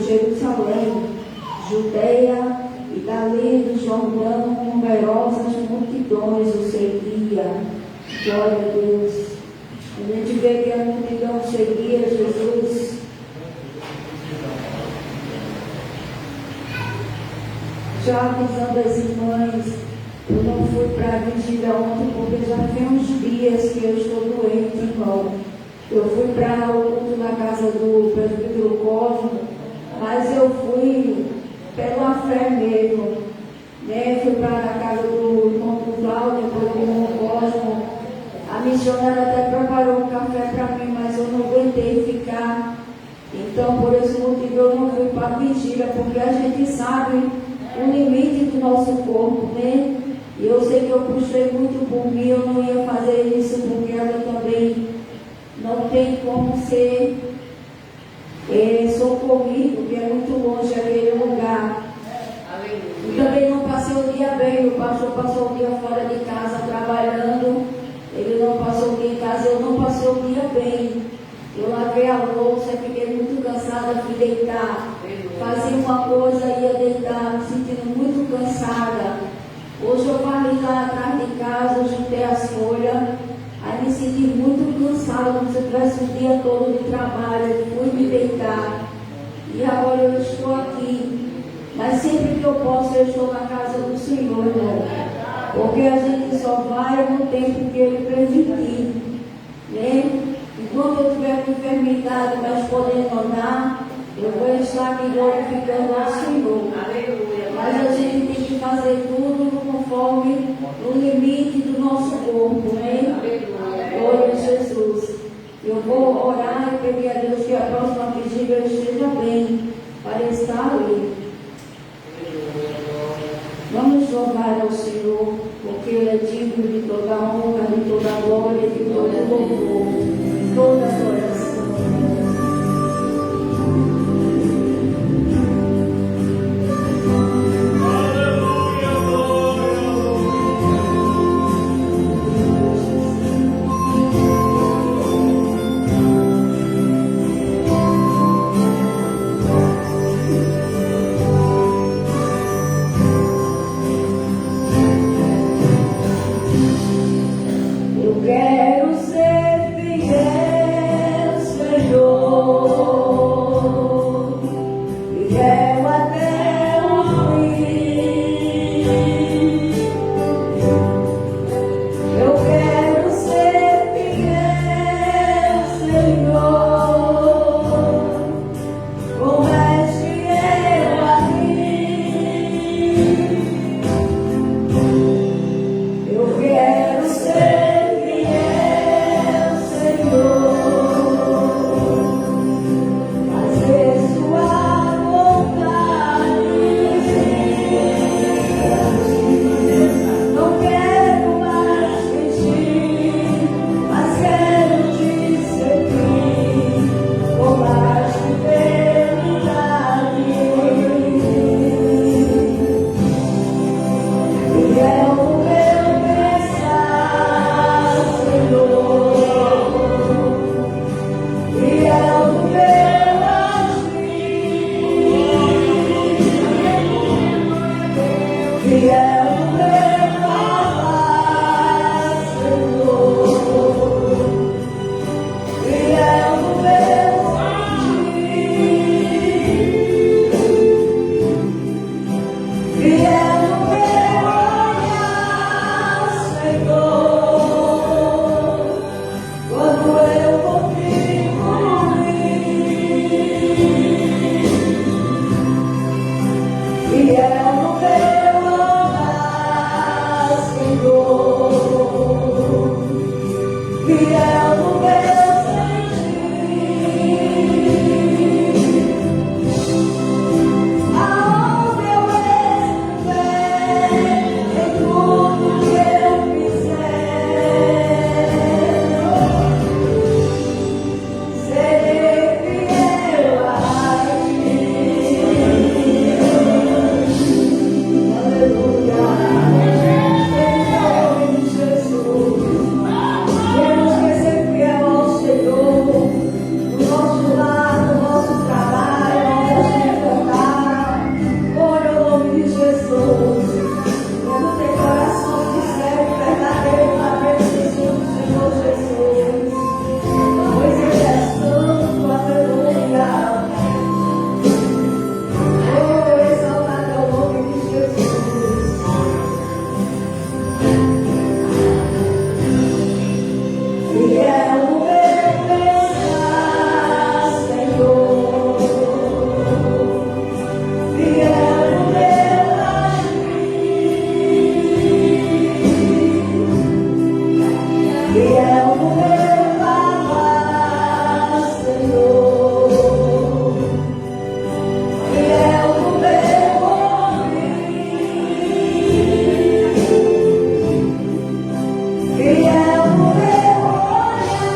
Jerusalém, Judeia e dali do Jordão, numerosas multidões o seguiam. Glória a Deus. A gente vê que a multidão seguia Jesus. Já avisando as irmãs, eu não fui para a vigília ontem porque já tem uns dias que eu estou doente, irmão. Eu fui para o culto na casa do presbítero Cosmo, mas eu fui pela fé mesmo, né? Fui para a casa do irmão Cláudio, depois do irmão Cosmo. A missionária até preparou um café para mim, mas eu não aguentei ficar. Então, por esse motivo, eu não fui para a vigília, porque a gente sabe o limite do nosso corpo, né? E eu sei que eu puxei muito por mim, eu não ia fazer isso, porque ela também não tem como ser socorrido, porque é muito longe aquele lugar. E também não passei o dia bem, o pastor passou o dia fora de casa trabalhando, ele não passou o dia em casa, eu não passei o dia bem. Eu lavei a louça, fiquei muito cansada, fui deitar. Fazia uma coisa, ia deitar, me sentindo muito cansada. Hoje eu falei lá atrás de casa, juntei as folhas, aí me como se eu tivesse um dia todo de trabalho. Eu fui me deitar e agora eu estou aqui. Mas sempre que eu posso, eu estou na casa do Senhor, irmão. Porque a gente só vai no tempo que Ele permitir. Né? Enquanto eu tiver com enfermidade, mas podendo andar, eu vou estar aqui glorificando ao Senhor. Aleluia. Mas a gente tem que fazer tudo conforme o limite do nosso corpo, né? Glória a Jesus. Eu vou orar e pedir a Deus que a próxima vigília eu esteja bem para estar ali. Vamos louvar ao Senhor, porque Ele é digno de toda honra, de toda glória, de todo louvor, de toda adoração. Eu quero ser fiel, Senhor, fiel até o fim. Eu quero ser fiel, Senhor, como és fiel a mim. Eu quero ser fiel, Senhor, fazer sua vontade. Não quero mais fingir, mas quero te servir com mais fidelidade. E é o meu pensar, Senhor, e é o meu agir, e é o meu falar, Senhor, e é o meu sentir, e é o meu olhar, Senhor, quando eu confio em e é o meu olhar, Senhor, e é o meu sentir, aonde eu estiver, em tudo que eu fizer, serei fiel a ti. Aleluia. Em nome de Jesus. Temos que ser fiel ao Senhor, no nosso lar, no nosso trabalho, onde cantar. Glória ao nome de Jesus. Quando tem coração que serve verdadeiro na presença do Senhor Jesus. Pois Ele é santo, aleluia. Oh, exaltado é o nome de Jesus. E é o meu pensar, Senhor, e é o meu agir, e é o meu falar, Senhor, e é o meu ouvir, e é o meu olhar,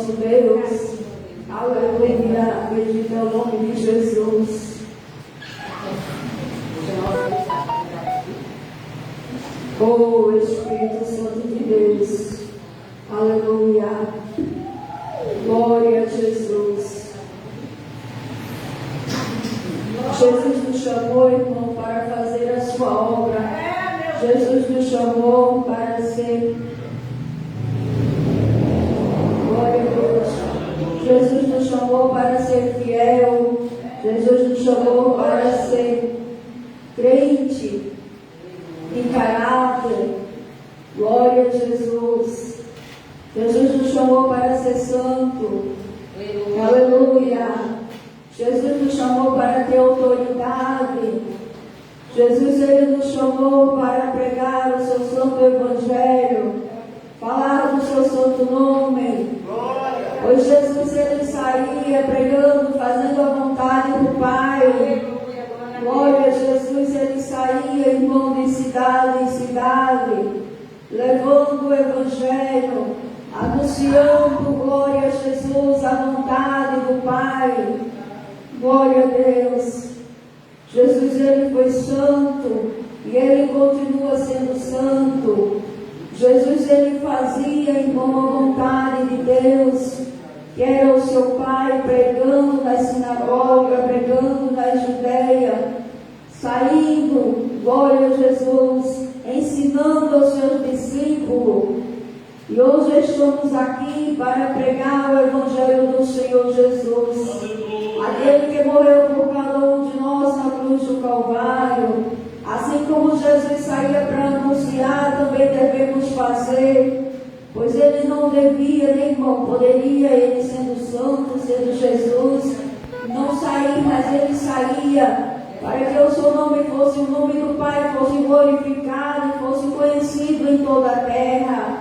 nosso Deus. Aleluia. Bendito é o nome de Jesus. Oh, Espírito Santo de Deus. Aleluia. Glória a Jesus. Jesus nos chamou, irmão, para fazer a sua obra. Jesus nos chamou para ser. Glória a Deus. Jesus nos chamou para ser fiel. Jesus nos chamou para ser crente em caráter. Glória a Jesus. Jesus nos chamou para ser santo. Aleluia. Jesus nos chamou para ter autoridade. Jesus, Ele nos chamou para pregar o seu santo evangelho, falar do seu santo nome. Pois Jesus, Ele saía pregando, fazendo a vontade do Pai. Glória a Jesus, Ele saía, irmão, de cidade em cidade, levando o evangelho, anunciando, glória a Jesus, a vontade do Pai. Glória a Deus. Jesus, Ele foi santo e Ele continua sendo santo. Jesus, Ele fazia, irmão, a vontade de Deus, que era o seu Pai, pregando na sinagoga, pregando na Judeia, saindo, glória a Jesus, ensinando aos seus discípulos. E hoje estamos aqui para pregar o Evangelho do Senhor Jesus, aquele que morreu por cada um de nós na cruz do Calvário. Assim como Jesus saía para anunciar, também devemos fazer, pois Ele não devia, nem irmão, poderia, Ele sendo santo, sendo Jesus, não sair, mas Ele saía para que o seu nome fosse, o nome do Pai fosse glorificado e fosse conhecido em toda a terra.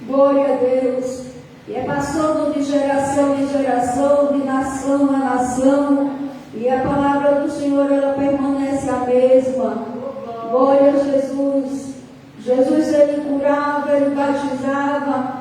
Glória a Deus. E é passando de geração em geração, de nação a nação, e a palavra do Senhor, ela permanece a mesma. Glória a Jesus. Jesus, Ele curava, Ele batizava.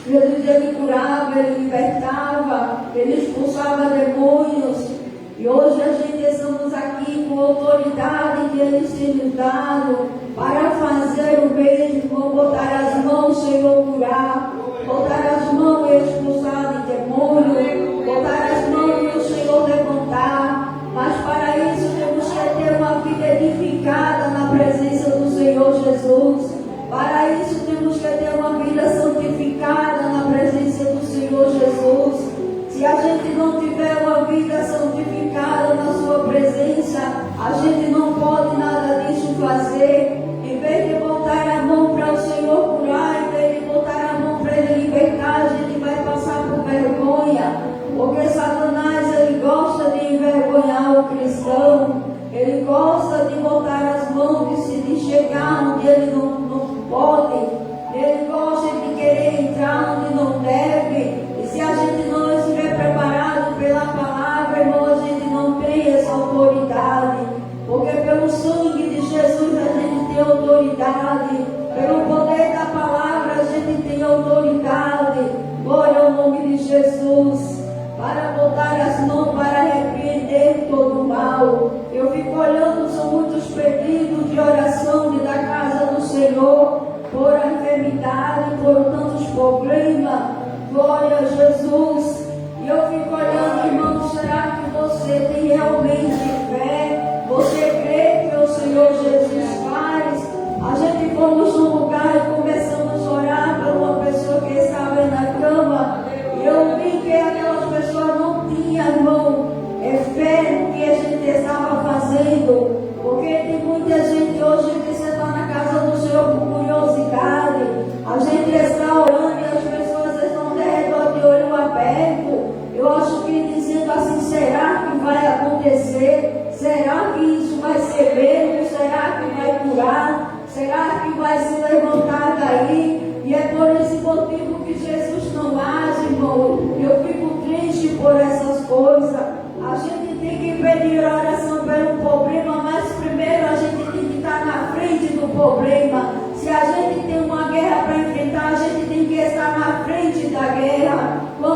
Jesus, Ele curava, Ele libertava, Ele expulsava demônios. E hoje a gente estamos aqui com a autoridade que Ele tem nos dado para fazer o mesmo, botar as mãos, Senhor, curar, botar as mãos e expulsar de demônio, botar as mãos e o Senhor levantar. Mas para isso temos que ter uma vida edificada na presença do Senhor Jesus. Para isso temos que ter uma vida santificada na presença do Senhor Jesus. Se a gente não tiver uma vida santificada na sua presença, a gente não pode nada disso fazer. Em vez de botar a mão para o Senhor curar, em vez de botar a mão para Ele libertar, a gente vai passar por vergonha. Porque Satanás, ele gosta de envergonhar o cristão. Ele gosta de botar as mãos, de chegar onde ele não pode. Ele gosta de querer entrar onde não deve. E se a gente não estiver preparado pela palavra, irmão, a gente não tem essa autoridade. Porque pelo sangue de Jesus a gente tem autoridade. Pelo poder da palavra a gente tem autoridade. Glória ao nome de Jesus. Para botar as mãos, para repreender todo o mal. Eu fico olhando, são muitos pedidos de oração da casa do Senhor, por a enfermidade, por tantos problemas. Glória a Jesus. E eu fico olhando, irmão, será que você tem realmente fé? Você crê que o Senhor Jesus faz? A gente fomos num lugar e começamos a orar por uma pessoa que estava na cama. E eu vi que aquelas pessoas não tinham, irmão, fé no que a gente estava fazendo. Porque tem muita gente hoje que você está na casa do Senhor por curiosidade. A gente está orando e as pessoas estão de redor de olho aberto. Eu acho que dizendo assim, será que vai acontecer? Será que isso vai ser mesmo? Será que vai curar? Será que vai se levantar daí? E é por esse motivo que Jesus não age, irmão. Eu fico triste por essas coisas. A gente tem que pedir oração pelo problema, mas primeiro a gente tem que estar na frente do problema. Se a gente tem uma guerra para enfrentar, a gente tem que estar na frente da guerra. Quando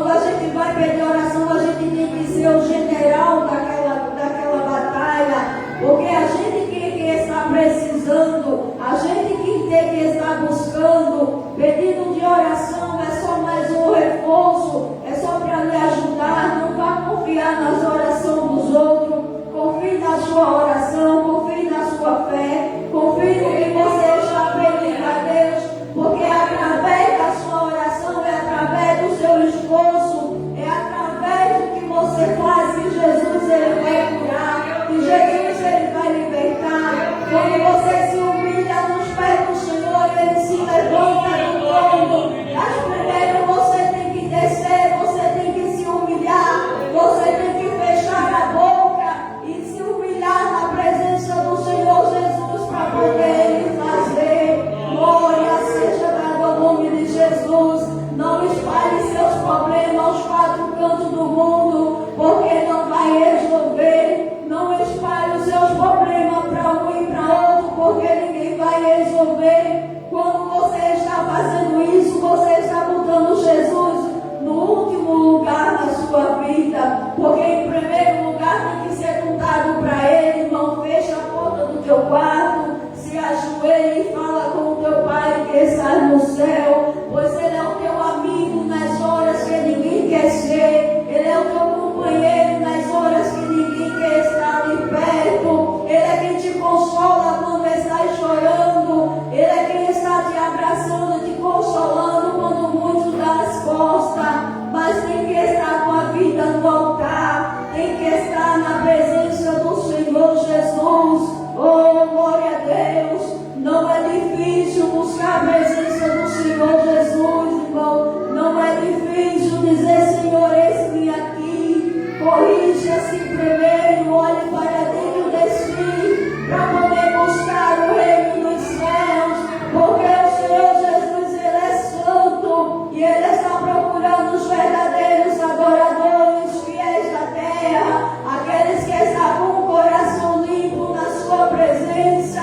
que estás no céu, pois Ele é o teu amigo nas horas que ninguém quer ser, Ele é o teu companheiro nas horas que ninguém quer estar ali perto, Ele é quem te consola quando estás chorando, Ele é quem está te abraçando, te consolando quando muitos dão as costas, mas tem que estar com a vida no altar, tem que estar na presença do Senhor Jesus. Oh, glória a Deus! Não é difícil buscar a presença do Senhor Jesus, irmão. Não é difícil dizer, Senhor, eis-me aqui. Corrija-se primeiro, olhe para dentro de si, para poder buscar o reino dos céus, porque o Senhor Jesus, Ele é santo, e Ele está procurando os verdadeiros adoradores, fiéis da terra, aqueles que estão com o coração limpo na sua presença.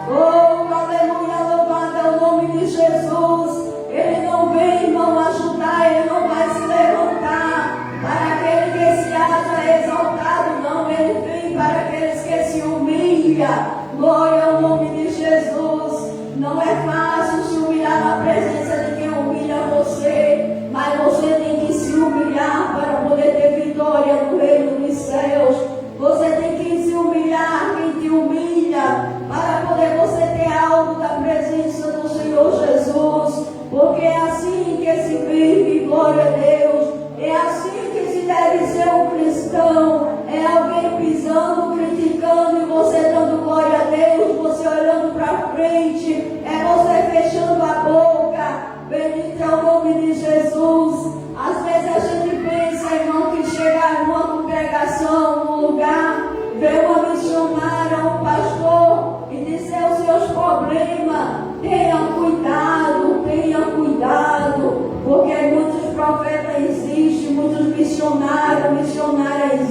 Oh, aleluia, louvado é o nome de Jesus. Ele não vem, irmão, ajudar, Ele não vai se levantar para aquele que se acha exaltado, não. Ele vem para aqueles que se humilham. Glória ao nome de Jesus. Não é fácil se humilhar na presença de quem humilha você, mas você tem que se humilhar para poder ter vitória no reino dos céus. Você tem que se humilhar, quem te humilha, para poder você ter algo da presença do Senhor Jesus, porque é assim que se vive, glória a Deus, é assim que se deve ser um cristão, é alguém pisando, criticando e você dando glória a Deus, você olhando para frente, é você fechando a boca, bendito é o nome de Jesus. Às vezes a gente pensa, irmão, que chegar numa congregação, num lugar, ver uma missionária, um pastor e dizer os seus problemas. Tenha cuidado, porque muitos profetas existem, muitos missionárias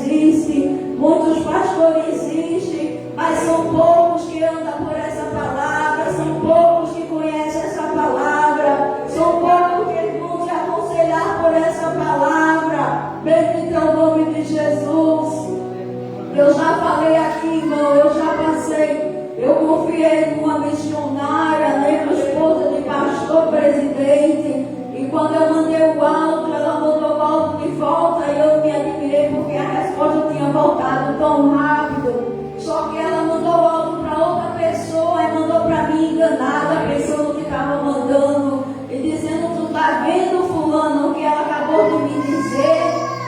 existem, muitos pastores existem, mas são poucos que andam por essa palavra, são poucos que conhecem essa palavra, são poucos que vão te aconselhar por essa palavra. Bendito é o nome de Jesus. Eu já falei aqui, irmão, eu já passei. Eu confiei numa missionária, lembro, esposa de pastor presidente, e quando eu mandei o áudio, ela mandou o áudio de volta e eu me admirei porque a resposta tinha voltado tão rápido. Só que ela mandou o áudio para outra pessoa e mandou para mim enganada, pensando que estava mandando e dizendo: tu está vendo, fulano, o que ela acabou de me dizer?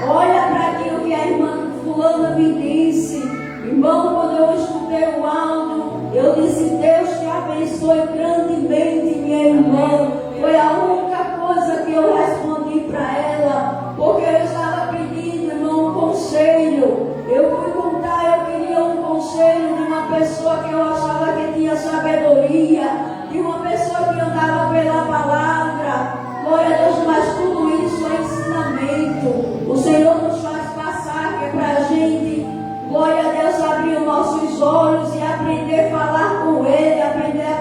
Olha para aquilo que a irmã fulana me disse. Irmão, quando eu escutei o áudio, eu disse: Deus te abençoe grandemente, minha irmã. Foi a única coisa que eu respondi para ela, porque eu estava pedindo, irmão, um conselho. Eu fui contar, eu queria um conselho de uma pessoa que eu achava que tinha sabedoria, de uma pessoa que andava pela palavra. Glória a Deus, mas tudo isso é ensinamento. O Senhor nos faz passar, que é para a gente, glória a Deus, abrir os nossos olhos e aprender a falar com Ele, aprender a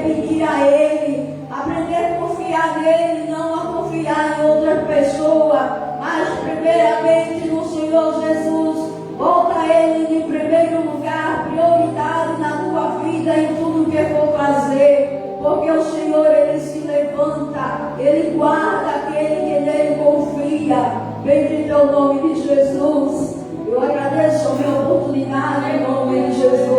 pedir a Ele, aprender a confiar nele, não a confiar em outra pessoa, mas primeiramente no Senhor Jesus. Volta a Ele em primeiro lugar, prioridade na tua vida, em tudo que for fazer, porque o Senhor, Ele se levanta, Ele guarda aquele que nele confia. Bendito é o nome de Jesus. Eu agradeço a minha oportunidade em nome de Jesus.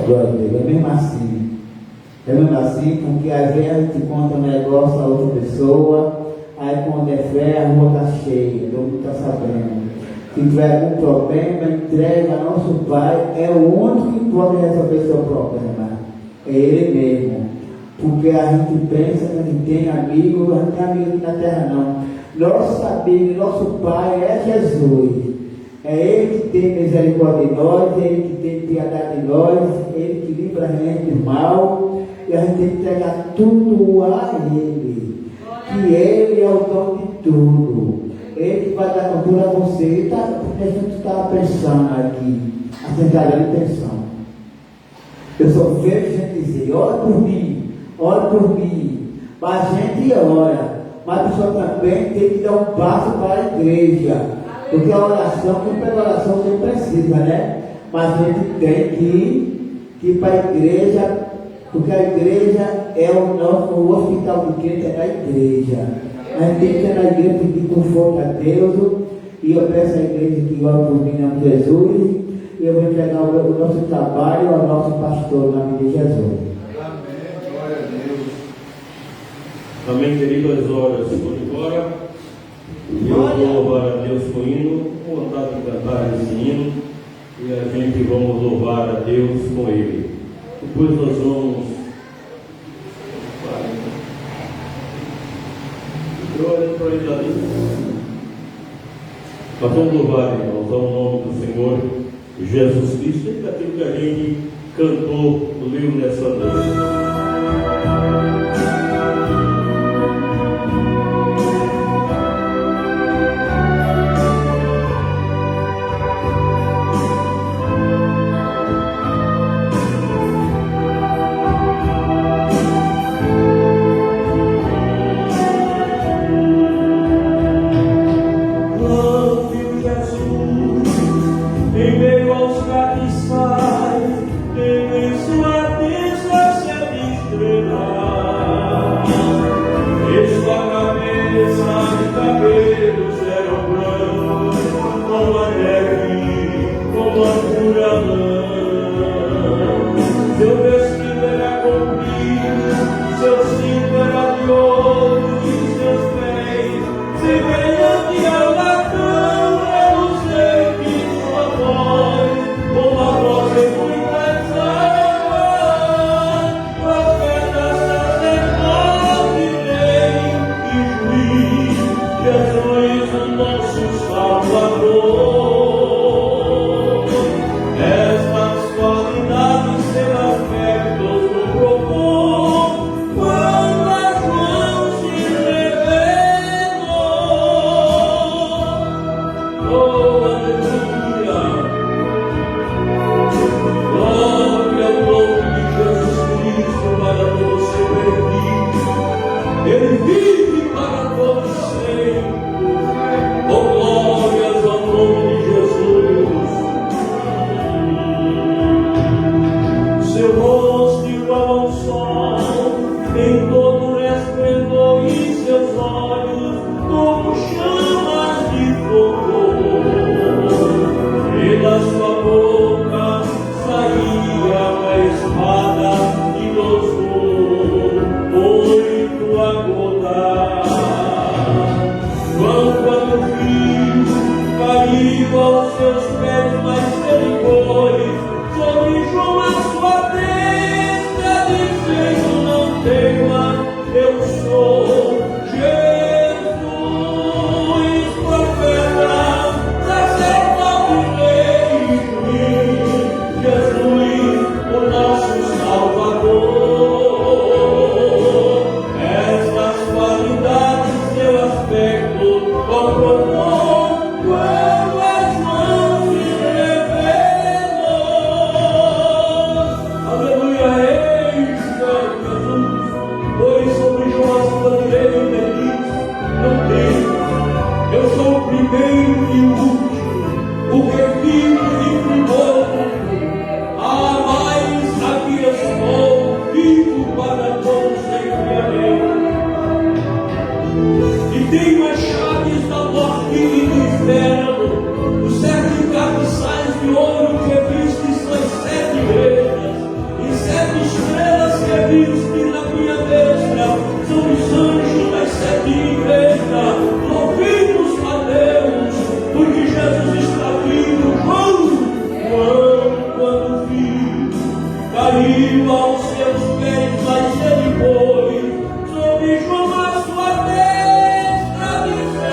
Glória a Deus. É mesmo assim, porque às vezes a gente conta um negócio a outra pessoa, aí quando é fé, a rua está cheia, todo mundo está sabendo. Se tiver algum problema, entrega a nosso Pai, é o único que pode resolver seu problema. É Ele mesmo. Porque a gente pensa que a gente tem amigo, a gente tem amigo aqui na terra não. Nosso amigo, nosso Pai é Jesus. É Ele que tem misericórdia de nós, é Ele que tem piedade de nós, é Ele que livra a gente do mal, e a gente tem que entregar tudo a Ele. Que Ele é o dono de tudo. Ele vai dar controle a você. A gente está pensando aqui, a centralidade de atenção. Eu sou feio de gente dizer: ora por mim, ora por mim. Mas a gente ora, mas a pessoa também tem que dar um passo para a igreja. Porque a oração, quem pega a oração, quem precisa, né? Mas a gente tem que ir para a igreja, porque a igreja é o hospital do crente é na igreja. A gente tem que ir na igreja pedir conforto a Deus. E eu peço à igreja que ore por mim, em nome de Jesus. E eu vou entregar o nosso trabalho ao nosso pastor, em nome de Jesus. Amém. Glória a Deus. Amém, querido. As horas foram embora. E eu vou louvar a Deus com hino, com vontade de cantar esse hino. E a gente vamos louvar a Deus com ele. Depois nós vamos. Glória para ele ali. Nós vamos louvar, irmãos, ao nome do Senhor Jesus Cristo, e daquilo que a gente cantou no livro nessa noite. Sobre João a sua destra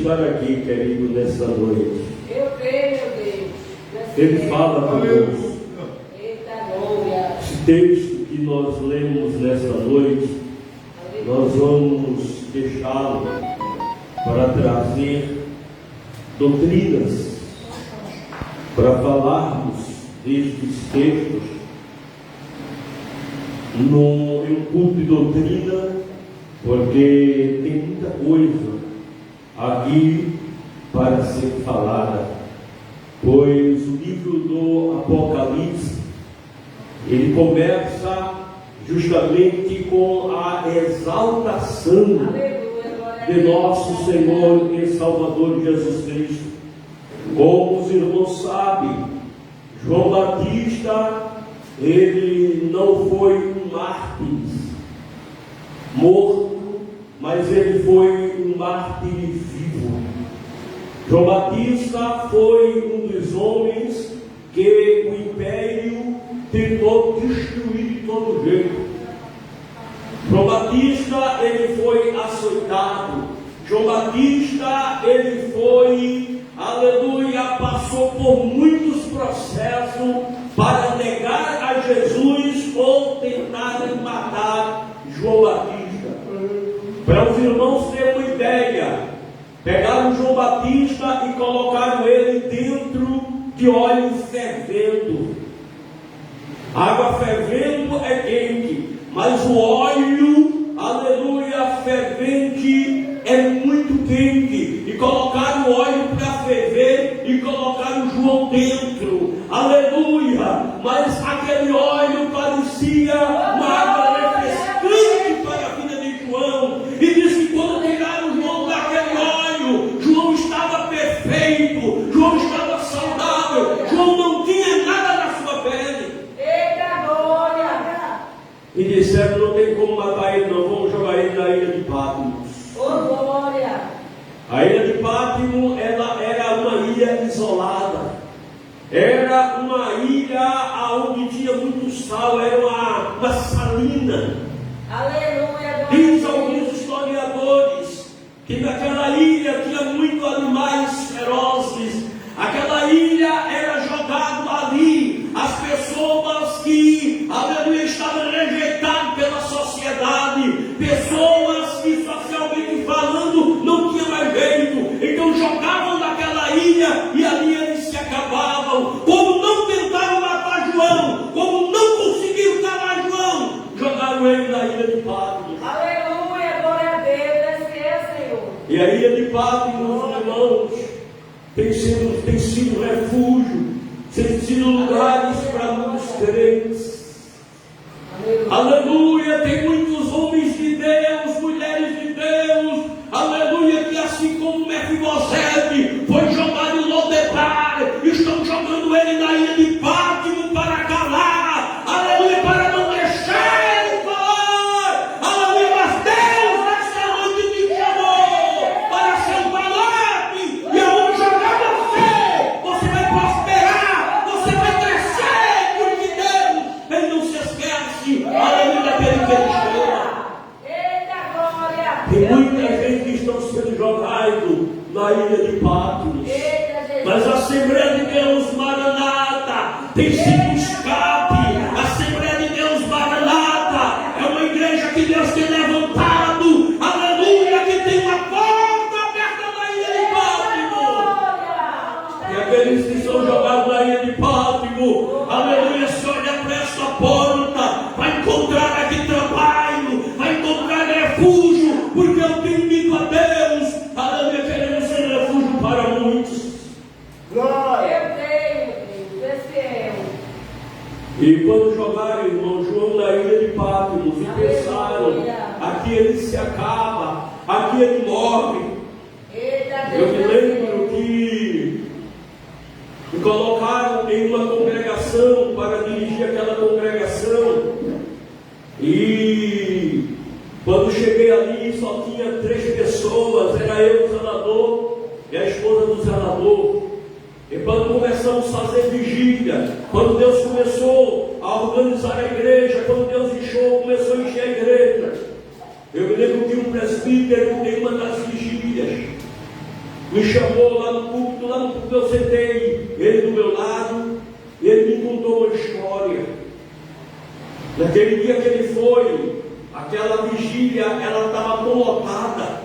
estar aqui, querido, nessa noite. Eu creio, meu Deus. Ele fala conosco. Eita glória. Esse texto que nós lemos nessa noite, nós vamos deixá-lo para trazer doutrinas, para falarmos destes textos em um culto de doutrina, porque tem muita coisa aqui para ser falada, pois o livro do Apocalipse, ele começa justamente com a exaltação de nosso Senhor e Salvador Jesus Cristo. Como os irmãos sabem, João Batista, ele não foi um mártir morto, mas ele foi um mártir vivo. João Batista foi um dos homens que o império tentou destruir de todo jeito. João Batista, ele foi açoitado. João Batista, ele foi, aleluia, passou por muitos processos para negar a Jesus ou tentarem matar João Batista. Para os irmãos terem uma ideia, pegaram João Batista e colocaram ele dentro de óleo fervendo. Água fervendo é quente, mas o óleo, aleluia, fervente é muito quente. E colocaram o óleo para ferver e colocaram João dentro, aleluia. Mas aquele óleo parecia uma água refrescante para a vida de João. E diz que quando tiraram João daquele óleo, João estava perfeito, João estava saudável, João não tinha nada na sua pele. Eita glória. E disseram: não tem como matar ele, não, vamos jogar ele na ilha de Patmos. Oh glória. A ilha de Patmos, ela era uma ilha isolada, era uma ilha onde tinha muito sal, era uma salina. Aleluia. Diz alguns historiadores que naquela ilha tinha muitos animais ferozes. Aquela ilha era jogado ali as pessoas que, aleluia, estavam rejeitadas pela sociedade, pessoas que socialmente falando não tinha mais jeito, então jogavam naquela ilha e ali eles se acabavam. Como não tentaram matar João, como não conseguiram calar João, jogaram ele na ilha de Patmos. Aleluia, glória a Deus, esse é, Senhor. E a ilha de Patmos, irmãos, tem sido refúgio, tem sido lugares para muitos crentes. Aleluia, tem muitos homens de Deus, mulheres de Deus, aleluia, que assim como Mefibosete foi jogado em Lodebar, estão jogando ele na ilha de Patmos para calar, aleluia, para não deixar ele falar, aleluia. Mas Deus nessa noite te chamou para ser um baluarte, e aonde jogar você vai prosperar, você vai crescer, porque Deus, ele não se esquece, aleluia, daquele que ele chama. Eita glória. Tem muita gente que estão sendo jogados na ilha de Patmos. Eita Jesus. Mas a Assembleia de Deus Maranata tem sido escape. A Assembleia de Deus Maranata é uma igreja que Deus tem levantado, aleluia, que tem uma porta aberta na ilha de Patmos. E aqueles que são jogados na ilha de Patmos, aleluia, se olha para essa porta, vai encontrar aqui trabalho, vai encontrar refúgio, porque eu tenho dito a Deus, aleluia, queremos ser refúgio para muitos. Eu creio, Deus, esse é. E quando jogaram, irmão João, na ilha de Patmos, e pensaram: aqui ele se acaba, aqui ele morre. Eita Eu me Deus. lembro que me colocaram em uma congregação para dirigir aquela congregação, e quando cheguei ali só tinha 3 pessoas, era eu, o zelador, e a esposa do zelador. E quando começamos a fazer vigília, quando Deus começou a organizar a igreja, quando Deus começou a encher a igreja, eu me lembro que um presbítero, em uma das vigílias, me chamou lá no púlpito, eu sentei, ele do meu lado, e ele me contou uma história. Naquele dia que ele foi, aquela vigília, ela estava tão lotada,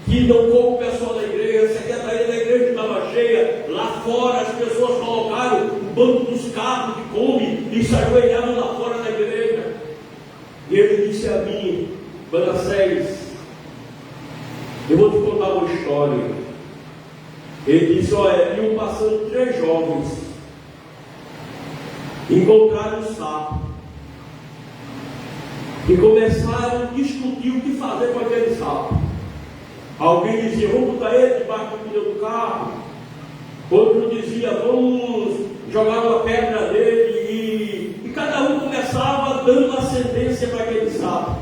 que não foi o pessoal da igreja, a secretaria da igreja estava cheia, lá fora as pessoas colocaram o banco dos carros de Kombi e se ajoelharam lá fora da igreja. E ele disse a mim, Manassés, eu vou te contar uma história. Ele disse, olha, iam passando 3 jovens, encontraram um sapo e começaram a discutir o que fazer com aquele sapo. Alguém dizia, vamos botar ele debaixo do pneu do carro. Outro dizia, vamos jogar uma pedra dele. E cada um começava dando uma sentença para aquele sapo.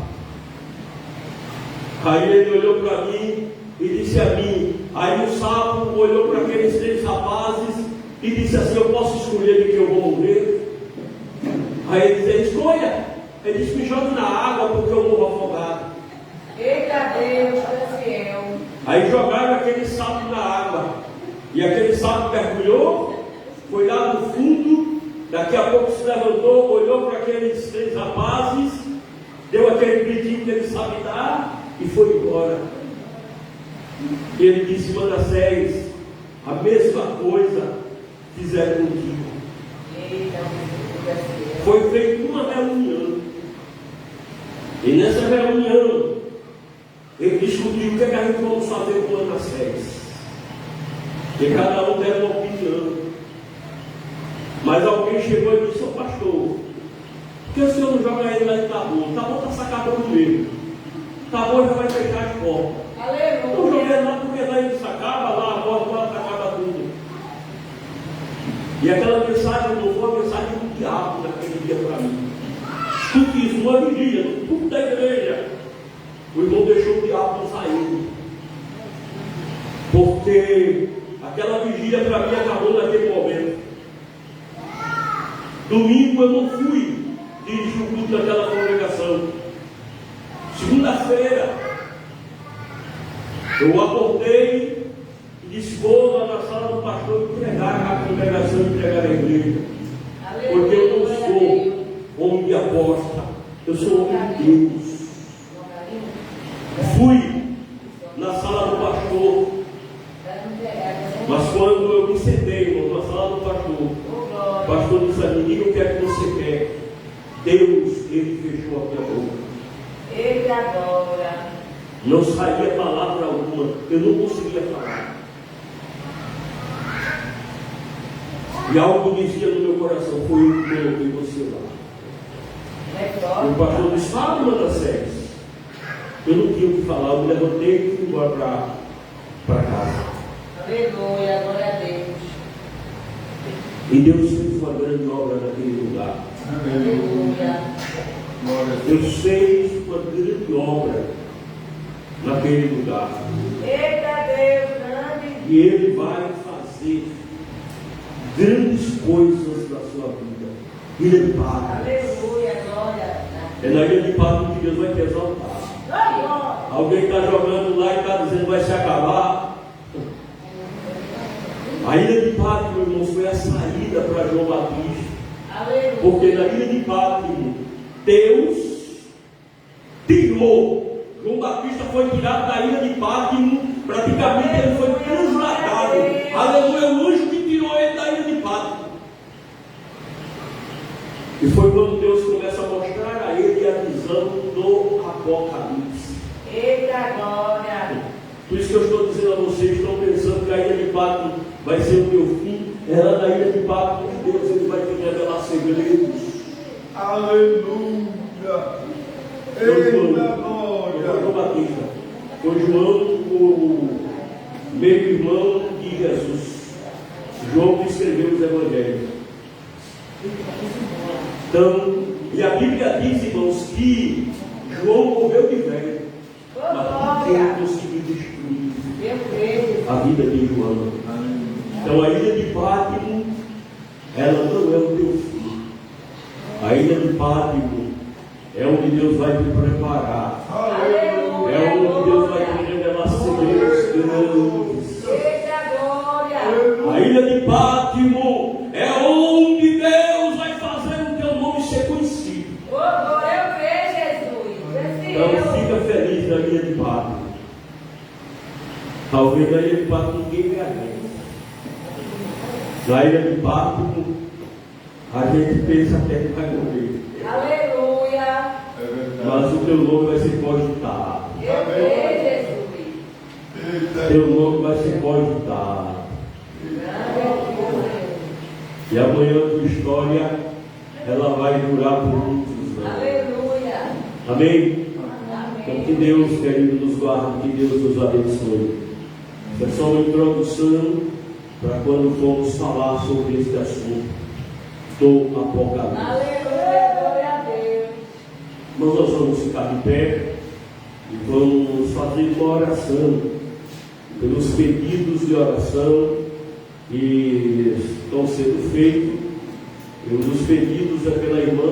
Aí ele olhou para mim e disse a mim. Aí o sapo olhou para aqueles 3 rapazes e disse assim, eu posso escolher de que eu vou morrer? Aí ele disse, escolha. Ele disse, me jogue na água porque eu morro afogado. Eita Deus, é fiel. Aí jogaram aquele sapo na água. E aquele sapo mergulhou, foi lá no fundo, daqui a pouco se levantou, olhou para aqueles 3 rapazes, deu aquele gritinho que ele sabe dar e foi embora. E ele disse, Manassés, a mesma coisa fizeram contigo. Foi feita uma reunião. E nessa reunião, ele discutiu o que é que a gente vamos fazer com Manassés. E cada um deu uma opinião. Mas alguém chegou e disse, ô pastor, por que o senhor não joga ele lá em Tabor? Tabor está sacado mesmo. Tabor já vai fechar as portas. Aleluia. Não joguei lá porque lá ele sacava, lá a porta lá sacava tudo. E aquela mensagem não foi a mensagem do diabo naquele dia para mim. Escute isso, uma vigília, tudo da igreja. O irmão deixou o diabo sair. Porque aquela vigília para mim acabou naquele momento. Domingo eu não fui dirigir o culto daquela congregação. Segunda-feira eu acordei e disse, vou lá na sala do pastor entregar a congregação, entregar a igreja. Porque eu não sou homem de aposta, eu sou homem de Deus. Fui na sala do pastor, mas quando eu me sentei, irmão, na sala do pastor, o pastor disse a mim, diga o que é que você quer. Deus, ele fechou a minha boca. Ele adora. Não saía palavra alguma, eu não conseguia falar. E algo dizia no meu coração, foi eu que coloquei você lá. O pastor disse, fala, Manassés. Eu não tinha o que falar, eu me levantei e fui embora para casa. Aleluia, glória a Deus. E Deus fez uma grande obra naquele lugar. Aleluia. Deus fez uma grande obra naquele lugar. Eita Deus, grande. E Ele vai fazer grandes coisas na sua vida. Ilha de Patmos. Aleluia, glória. É na Ilha de Patmos que Deus vai te exaltar. Glória. Alguém está jogando lá e está dizendo vai se acabar. A Ilha de Patmos, irmãos, foi a saída para João Batista. Aleluia. Porque na Ilha de Patmos, Deus tirou. João Batista foi tirado da Ilha de Patmos, praticamente ele foi transladado. Aleluia, o anjo que tirou ele da Ilha de Patmos. E foi quando Deus começa a mostrar a ele a visão do Apocalipse. Eita glória. Por isso que eu estou dizendo a vocês, estão pensando que a Ilha de Patmos vai ser o teu fim. É lá na Ilha de Patmos que Deus ele vai te revelar segredos. Aleluia. Foi Eita João glória. Batista. Foi João, o meio irmão de Jesus. João que escreveu os evangelhos. Então, e a Bíblia diz, irmãos, que João morreu de velho, mas Deus conseguiu destruir Meu Deus. a vida de João. Então a Ilha de Patmos, ela não é o teu fim. A Ilha de Patmos é onde Deus vai te preparar. Aleluia. É onde Deus vai te revelar segredos grandes. Eita A ilha de Pátimo é onde Deus vai fazer o teu nome ser conhecido. Glória eu creio, Jesus. Então fica feliz na ilha de Pátimo. Talvez na ilha de Pátimo ninguém ganhe. Na ilha de Pátimo a gente pensa até que vai morrer. Aleluia. Mas o teu nome vai ser cogitado. Eu creio, Jesus. Teu nome vai ser cogitado. E amanhã a tua história, ela vai durar por muitos anos. Aleluia. Amém? Então Amém. que Deus, querido, nos guarde, que Deus nos abençoe. Essa é só uma introdução para quando formos falar sobre este assunto do Apocalipse. Aleluia. Glória a Deus. Mas nós vamos ficar de pé e vamos fazer uma oração pelos pedidos de oração que estão sendo feitos. E um dos pedidos é pela irmã.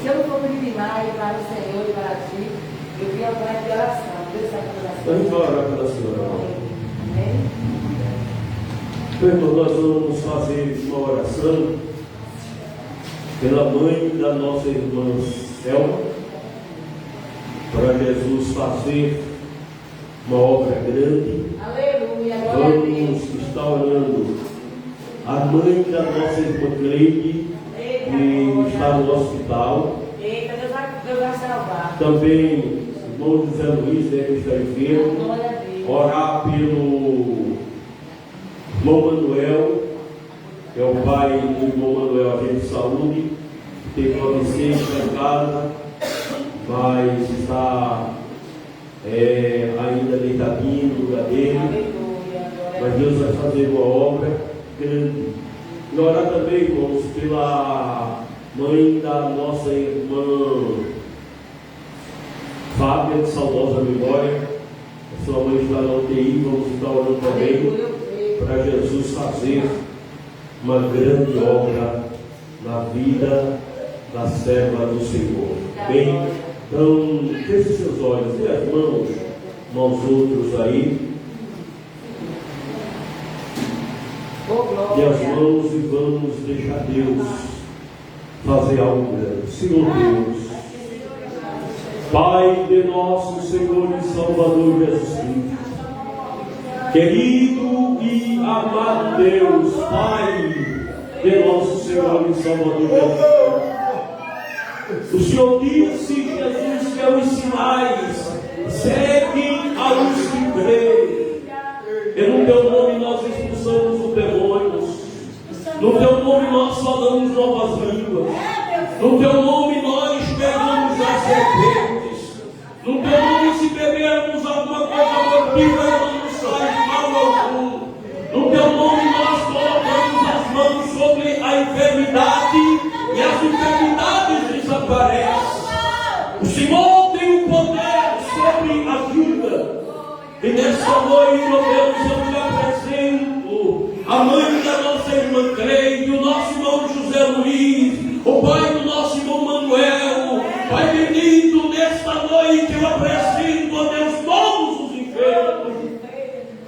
Se eu não for peregrinar para o Senhor e para ti, eu vim ao banho de oração. Deus sabe a oração. Vamos orar pela senhora. Amém. Então nós vamos fazer uma oração pela mãe da nossa irmã Selma, para Jesus fazer uma obra grande. Aleluia. Glória a Deus. Vamos estar orando a mãe da nossa irmã Cleide, que está no hospital. Eita, Deus vai salvar. Também o irmão José Luiz deve estar enfermo. Glória a Deus. Orar pelo irmão Manuel, que é o pai do irmão Manuel, agente de saúde, que teve uma licença em casa, mas está ainda deitadinho no lugar dele. Aleluia. Mas Deus vai fazer uma obra grande. E orar também, irmãos, pela mãe da nossa irmã Fábia, de saudosa memória. A sua mãe está na UTI, vamos estar orando também para Jesus fazer uma grande obra na vida da serva do Senhor. Bem, então, feche seus olhos, dê as mãos uns aos outros aí. Dê as mãos e vamos deixar Deus fazer algo grande. Senhor Deus, Pai de nosso Senhor e Salvador Jesus Cristo, querido e amado Deus, Pai de nosso Senhor e Salvador Jesus Cristo, o Senhor disse, Jesus, que os sinais seguem aos que creem. E no teu nome nós expulsamos os demônios. No teu nome nós falamos novas línguas. No teu nome nós pegamos as serpentes. No teu nome, se bebermos alguma coisa vampira, não nos sai mal algum. No teu nome nós colocamos as mãos sobre a enfermidade e as enfermidades desaparecem. O Senhor tem o poder sobre a vida. E nesta noite, meu Deus, eu te apresento a mãe da nossa irmã Cleide, o nosso irmão José Luiz, o pai do nosso irmão Manuel. Pai bendito, nesta noite eu apresento, ó Deus, todos os enfermos.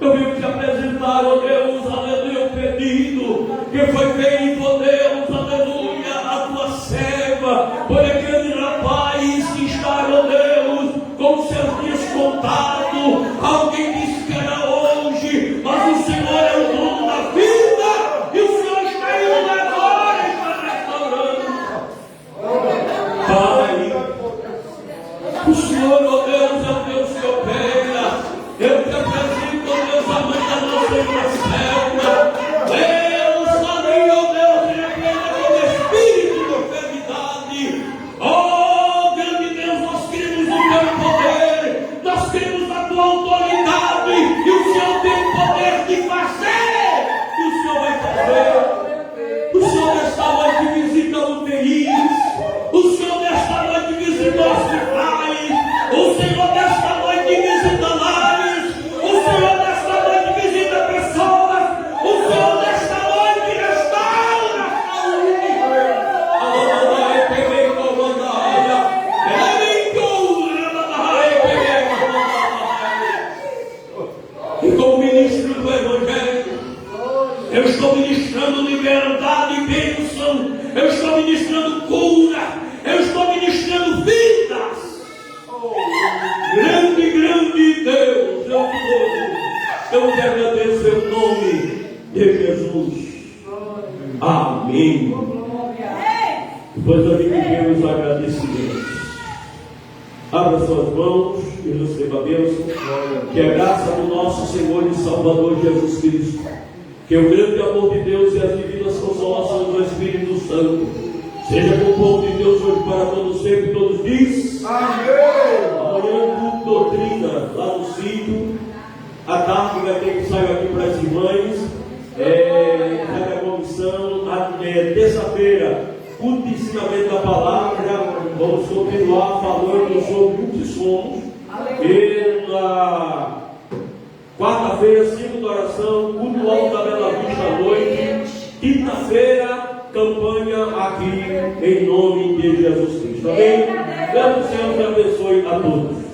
Eu venho te apresentar, ó Deus, aleluia, o pedido que foi feito, ó Deus, aleluia, a tua serva, por aquele rapaz que está, ó Deus, com seus dias contados. Alguém disse que era hoje, mas o Senhor é o dono da vida, e o Senhor está indo agora e está restaurando. Pai, o Senhor, ó Deus, é o Deus que opera. Eu te apresento, ó Deus, a mãe da nossa irmã Selma. Deus, ali, ó Deus, repreenda todo espírito de enfermidade. Oh, grande Deus, nós queremos o teu poder, nós queremos a tua autoridade, e o Senhor tem o poder de fazer, e o Senhor vai fazer. O Senhor nesta noite visita UTIs, o Senhor nesta noite visita hospitais, o Senhor nesta noite visita lares, o Senhor nesta noite visita pessoas, o Senhor nesta noite restaura a saúde. estou ministrando liberdade e bênção. Eu estou ministrando cura. Eu estou ministrando vidas. Grande, grande Deus, eu te agradeço em nome de Jesus. Amém. Depois da minha os agradecimentos. Abra suas mãos e receba a bênção. Que a graça do nosso Senhor e Salvador Jesus Cristo, que o grande amor de Deus e as divinas consolações do Espírito Santo seja com o povo de Deus hoje para todos sempre. Todos diz amém. Amanhã, doutrina lá no sítio. À tarde vai ter que sair aqui para as irmãs. Vai a comissão. Terça-feira, culto de ensinamento da palavra. Vamos continuar falando sobre o que somos. E na quarta-feira, segunda oração, culto alto da Bela Vista à noite. Quinta-feira, campanha aqui em nome de Jesus Cristo. Amém? Deus do Senhor te abençoe a todos.